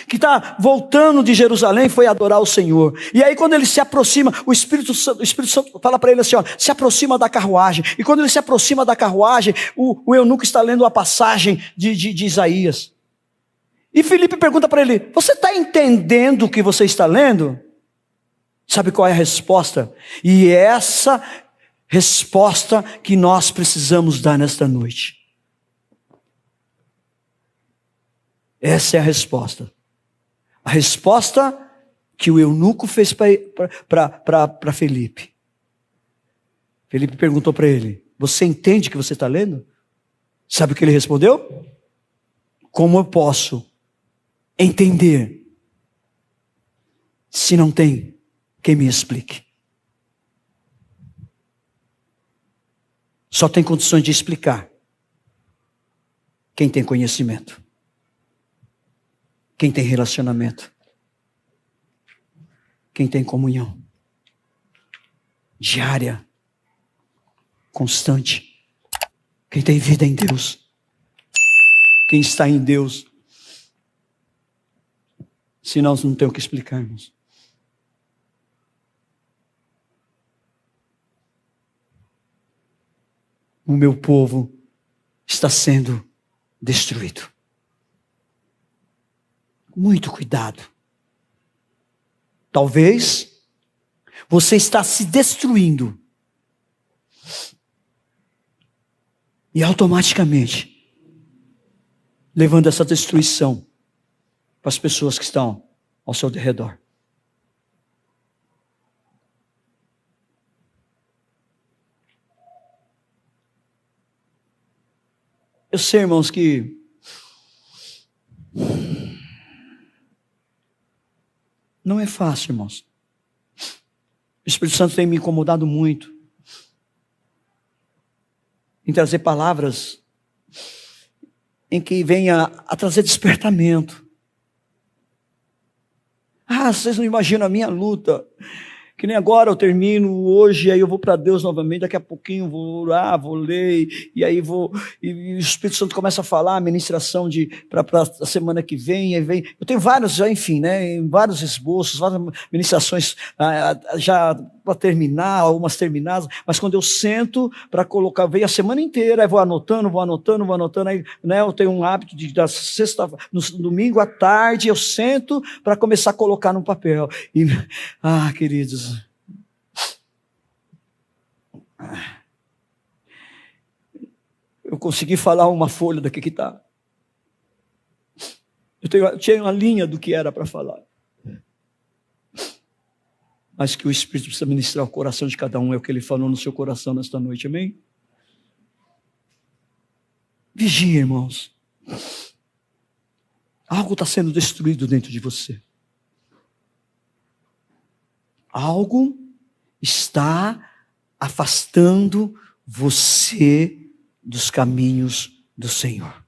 A: que está voltando de Jerusalém, foi adorar o Senhor. E aí quando ele se aproxima, o Espírito Santo fala para ele assim: olha, se aproxima da carruagem. E quando ele se aproxima da carruagem, o eunuco está lendo a passagem de Isaías. E Filipe pergunta para ele: você está entendendo o que você está lendo? Sabe qual é a resposta? E é essa resposta que nós precisamos dar nesta noite. Essa é a resposta. A resposta que o eunuco fez para Filipe. Filipe perguntou para ele: você entende o que você está lendo? Sabe o que ele respondeu? Como eu posso entender se não tem quem me explique? Só tem condições de explicar quem tem conhecimento, quem tem relacionamento. Quem tem comunhão diária, constante. Quem tem vida em Deus. Quem está em Deus. Se nós não temos o que explicar, irmãos. O meu povo está sendo destruído. Muito cuidado. Talvez você está se destruindo. E automaticamente levando essa destruição para as pessoas que estão ao seu redor. Eu sei, irmãos, que não é fácil, irmãos. O Espírito Santo tem me incomodado muito em trazer palavras em que venha a trazer despertamento. Vocês não imaginam a minha luta. Que nem agora eu termino hoje, aí eu vou para Deus novamente, daqui a pouquinho vou orar, vou ler, e aí e o Espírito Santo começa a falar a ministração para a semana que vem, aí vem. Eu tenho vários, enfim, né, vários esboços, várias ministrações já para terminar, algumas terminadas, mas quando eu sento para colocar, veio a semana inteira, aí vou anotando, aí, né, eu tenho um hábito da sexta, no domingo à tarde, eu sento para começar a colocar no papel. E, queridos, eu consegui falar uma folha daqui que está. Eu tinha uma linha do que era para falar. Mas que o Espírito precisa ministrar o coração de cada um, é o que ele falou no seu coração nesta noite, amém? Vigie, irmãos. Algo está sendo destruído dentro de você. Algo está afastando você dos caminhos do Senhor.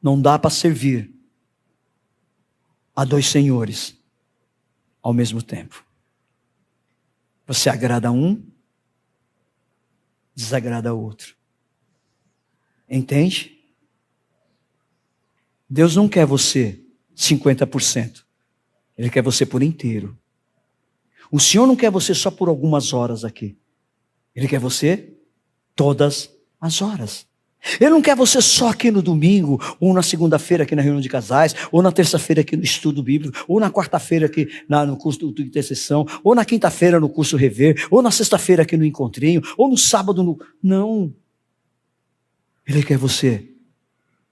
A: Não dá para servir a dois senhores ao mesmo tempo. Você agrada a um, desagrada a outro. Entende? Deus não quer você 50%. Ele quer você por inteiro. O Senhor não quer você só por algumas horas aqui. Ele quer você todas as horas. Ele não quer você só aqui no domingo, ou na segunda-feira aqui na reunião de casais, ou na terça-feira aqui no estudo bíblico, ou na quarta-feira aqui no curso de intercessão, ou na quinta-feira no curso Rever, ou na sexta-feira aqui no encontrinho, ou no sábado no... Não. Ele quer você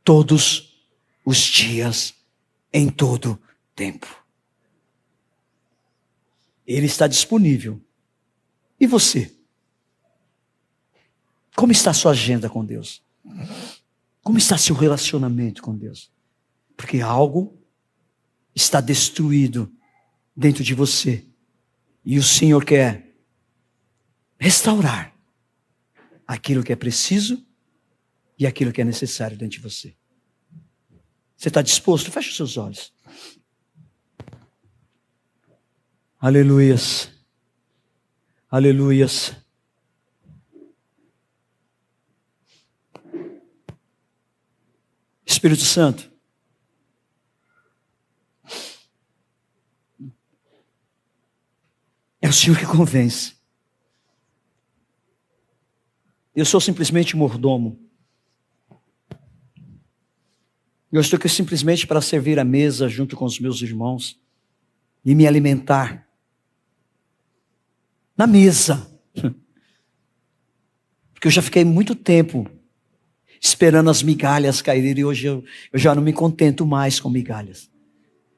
A: todos os dias, em todo tempo. Ele está disponível. E você? Como está a sua agenda com Deus? Como está seu relacionamento com Deus? Porque algo está destruído dentro de você. E o Senhor quer restaurar aquilo que é preciso e aquilo que é necessário dentro de você. Você está disposto? Feche os seus olhos. Aleluias. Aleluias. Espírito Santo, é o Senhor que convence. Eu sou simplesmente mordomo. Eu estou aqui simplesmente para servir a mesa junto com os meus irmãos e me alimentar na mesa. Porque eu já fiquei muito tempo esperando as migalhas caírem, e hoje eu já não me contento mais com migalhas.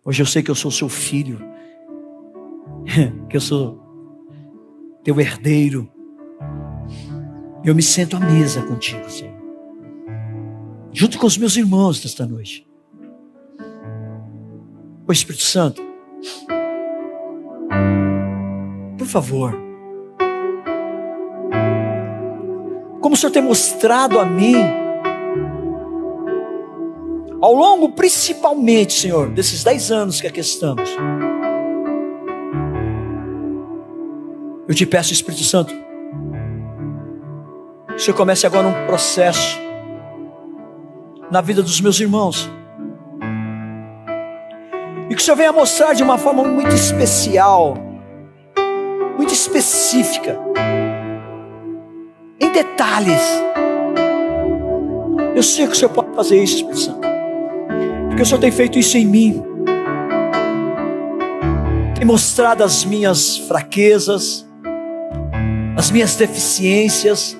A: Hoje eu sei que eu sou seu filho, que eu sou teu herdeiro. Eu me sento à mesa contigo, Senhor, junto com os meus irmãos desta noite. O Espírito Santo, por favor, como o Senhor tem mostrado a mim, ao longo, principalmente, Senhor, desses 10 anos que aqui estamos, te peço, Espírito Santo, que o Senhor comece agora um processo na vida dos meus irmãos, e que o Senhor venha mostrar de uma forma muito especial, muito específica, em detalhes. Eu sei que o Senhor pode fazer isso, Espírito Santo, porque o Senhor tem feito isso em mim, tem mostrado as minhas fraquezas, as minhas deficiências.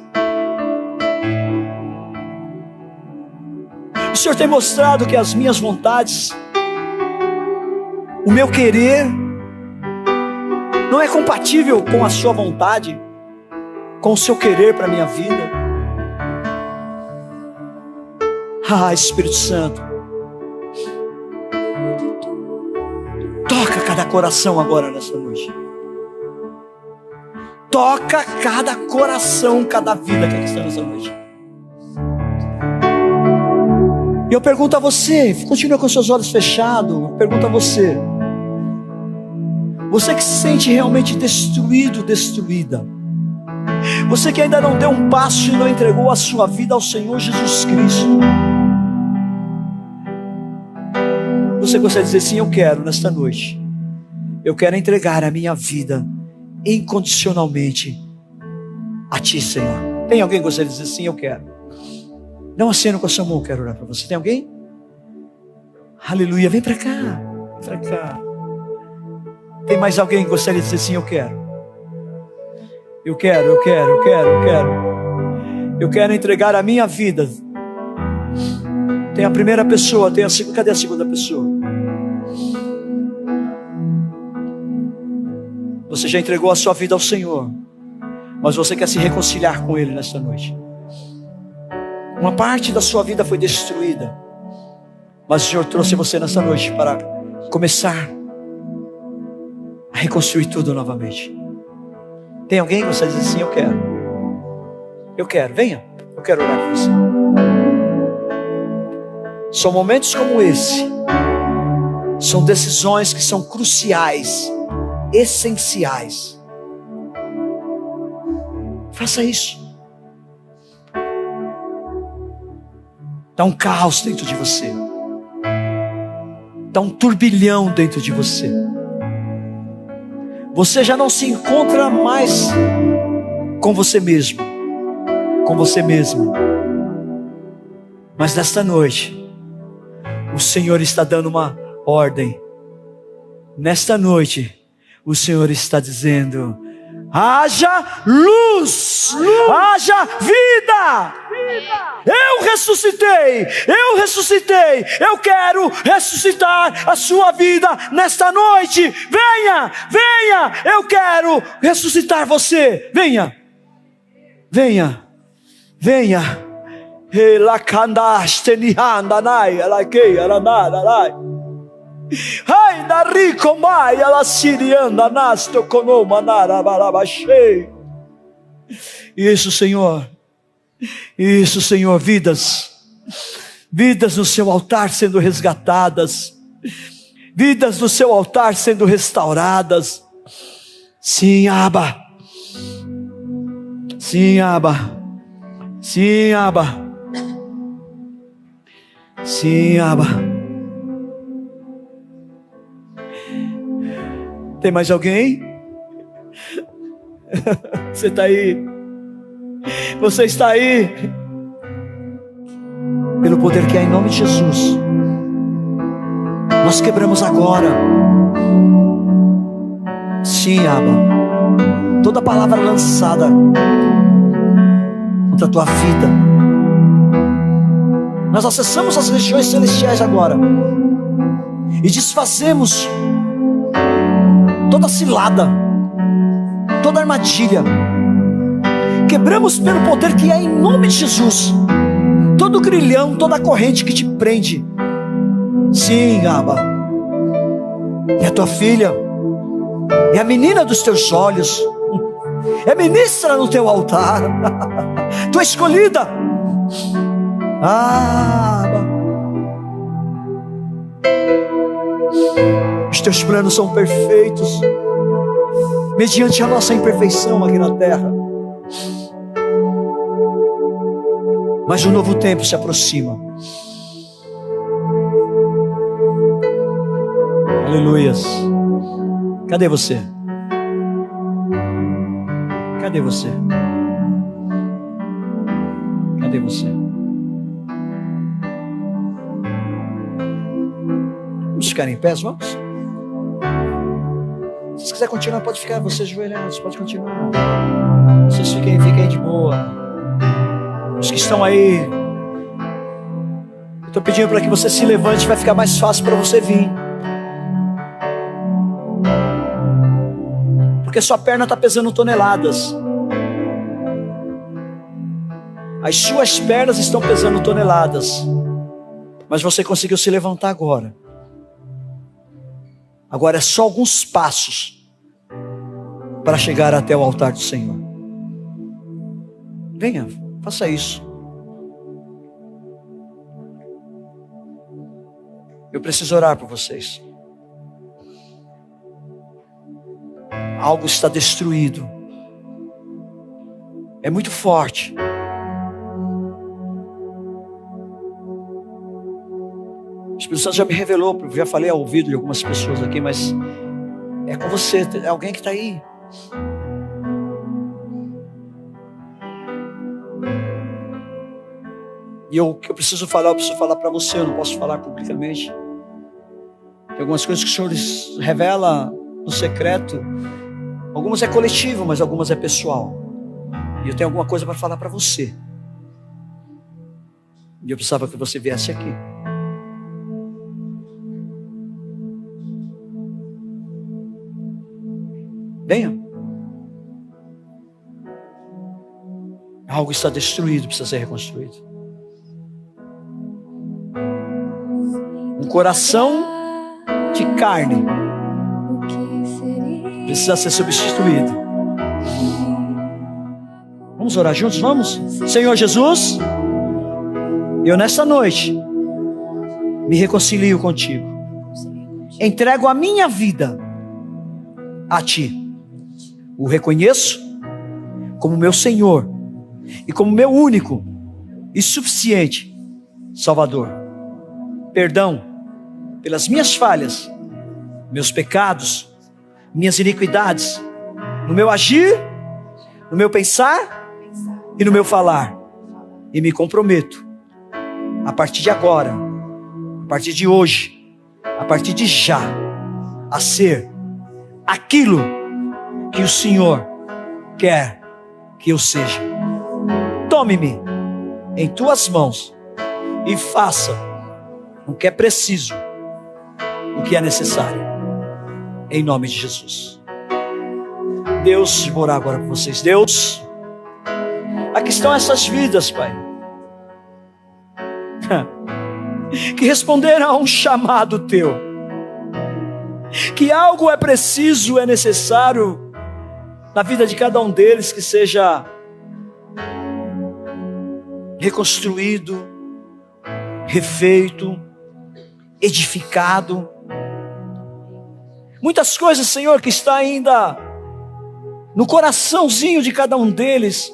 A: O Senhor tem mostrado que as minhas vontades, o meu querer, não é compatível com a sua vontade, com o seu querer para a minha vida. Espírito Santo, toca cada coração agora nessa noite. Toca cada coração, cada vida que aqui está nessa noite. E eu pergunto a você, continua com seus olhos fechados, eu pergunto a você, você que se sente realmente destruído, destruída, você que ainda não deu um passo e não entregou a sua vida ao Senhor Jesus Cristo, você gostaria de dizer sim, eu quero nesta noite, eu quero entregar a minha vida incondicionalmente a Ti, Senhor. Tem alguém que gostaria de dizer sim, eu quero? Dá um aceno com a sua mão, eu quero orar para você. Tem alguém? Aleluia, vem para cá, vem para cá. Tem mais alguém que gostaria de dizer sim, eu quero? Eu quero. Eu quero entregar a minha vida. Tem a primeira pessoa, tem a segunda. Cadê a segunda pessoa? Você já entregou a sua vida ao Senhor, mas você quer se reconciliar com Ele nesta noite. Uma parte da sua vida foi destruída, mas o Senhor trouxe você nesta noite para começar a reconstruir tudo novamente. Tem alguém que você diz assim, eu quero. Eu quero, venha, eu quero orar por você. São momentos como esse, são decisões que são cruciais, essenciais. Faça isso. Está um caos dentro de você, está um turbilhão dentro de você. Você já não se encontra mais com você mesmo, com você mesmo. Mas nesta noite o Senhor está dando uma ordem. Nesta noite o Senhor está dizendo: haja luz, haja vida. Eu ressuscitei, eu quero ressuscitar a sua vida nesta noite. Venha, eu quero ressuscitar você. Venha. Isso, Senhor, vidas no seu altar sendo resgatadas, vidas no seu altar sendo restauradas. Sim, Abba. Sim, Abba. Sim, Abba. Sim, Abba. Tem mais alguém? Você está aí? Você está aí? Pelo poder que há em nome de Jesus, nós quebramos agora. Sim, Abba, toda palavra lançada contra a tua vida, nós acessamos as regiões celestiais agora e desfazemos toda cilada, toda armadilha. Quebramos pelo poder que é em nome de Jesus todo grilhão, toda corrente que te prende. Sim, Abba, é a tua filha, é a menina dos teus olhos, é ministra no teu altar. Tu é escolhida. Abba, os teus planos são perfeitos. mediante a nossa imperfeição aqui na terra. Mas um novo tempo se aproxima. Aleluias. Cadê você? Cadê você? Cadê você? Vamos ficar em pé, vamos? Se quiser continuar, pode ficar, vocês ajoelhados, pode continuar. Vocês fiquem aí de boa. Os que estão aí, eu estou pedindo para que você se levante, vai ficar mais fácil para você vir. Porque sua perna está pesando toneladas. As suas pernas estão pesando toneladas. Mas você conseguiu se levantar agora. Agora é só alguns passos para chegar até o altar do Senhor. Venha, faça isso. Eu preciso orar por vocês. Algo está destruído. É muito forte. O Espírito Santo já me revelou, já falei ao ouvido de algumas pessoas aqui, mas é com você, é alguém que está aí. E eu preciso falar para você, eu não posso falar publicamente. Tem algumas coisas que o Senhor revela no secreto. Algumas é coletivo, mas algumas é pessoal. E eu tenho alguma coisa para falar para você. E eu precisava que você viesse aqui. Venha. Algo está destruído, precisa ser reconstruído. Um coração de carne precisa ser substituído. Vamos orar juntos? Vamos? Senhor Jesus, eu nessa noite me reconcilio contigo. Entrego a minha vida a Ti. O reconheço como meu Senhor e como meu único e suficiente Salvador. Perdão pelas minhas falhas, meus pecados, minhas iniquidades, no meu agir, no meu pensar e no meu falar. E me comprometo, a partir de agora, a partir de hoje, a partir de já, a ser aquilo que o Senhor quer que eu seja. Tome-me em Tuas mãos e faça o que é preciso, o que é necessário, em nome de Jesus. Deus, vou orar agora por vocês. Deus, aqui estão essas vidas, Pai, que responderam a um chamado Teu, que algo é preciso, é necessário na vida de cada um deles, que seja reconstruído, refeito, edificado. Muitas coisas, Senhor, que está ainda no coraçãozinho de cada um deles,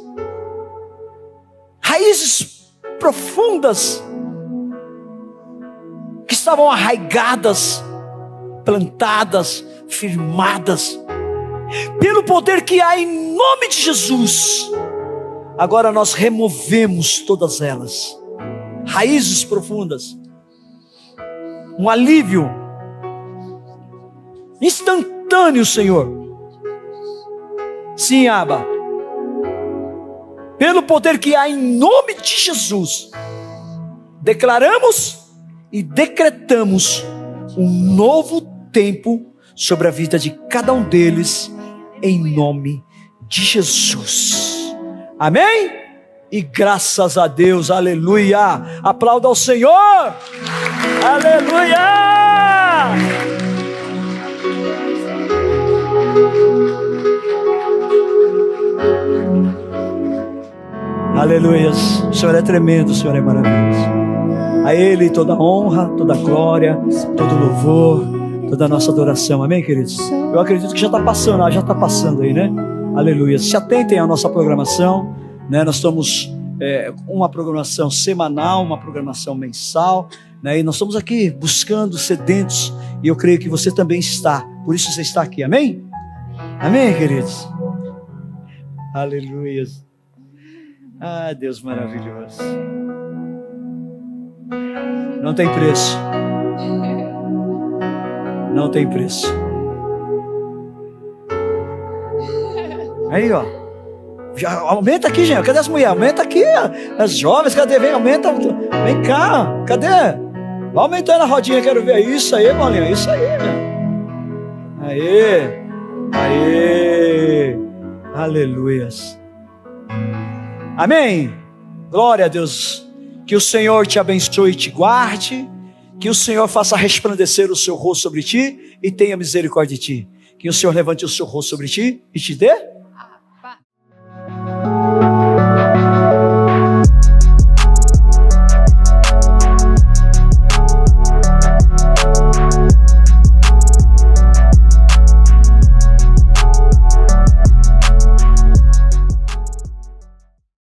A: raízes profundas que estavam arraigadas, plantadas, firmadas, pelo poder que há em nome de Jesus. Agora nós removemos todas elas, raízes profundas, um alívio instantâneo, Senhor. Sim, Abba, pelo poder que há em nome de Jesus, declaramos e decretamos um novo tempo sobre a vida de cada um deles, em nome de Jesus. Amém? E graças a Deus, aleluia. Aplauda ao Senhor. Aleluia. Aleluia. O Senhor é tremendo, o Senhor é maravilhoso. A Ele toda honra, toda glória, todo louvor, toda a nossa adoração. Amém, queridos? Eu acredito que já está passando aí, né? Aleluia. Se atentem à nossa programação, né? Nós estamos uma programação semanal, uma programação mensal, né? E nós estamos aqui buscando sedentos, e eu creio que você também está, por isso você está aqui. Amém? Amém, queridos? Aleluia. Ah, Deus maravilhoso. Não tem preço. Não tem preço. Aí, ó. Já aumenta aqui, gente. Cadê as mulheres? Aumenta aqui. As jovens, cadê? Vem, aumenta. Vem cá. Cadê? Vai aumentando a rodinha, quero ver. Isso aí, Paulinho. Isso aí, meu. Aê. Aê. Aleluias. Amém. Glória a Deus. Que o Senhor te abençoe e te guarde. Que o Senhor faça resplandecer o seu rosto sobre ti e tenha misericórdia de ti. Que o Senhor levante o seu rosto sobre ti e te dê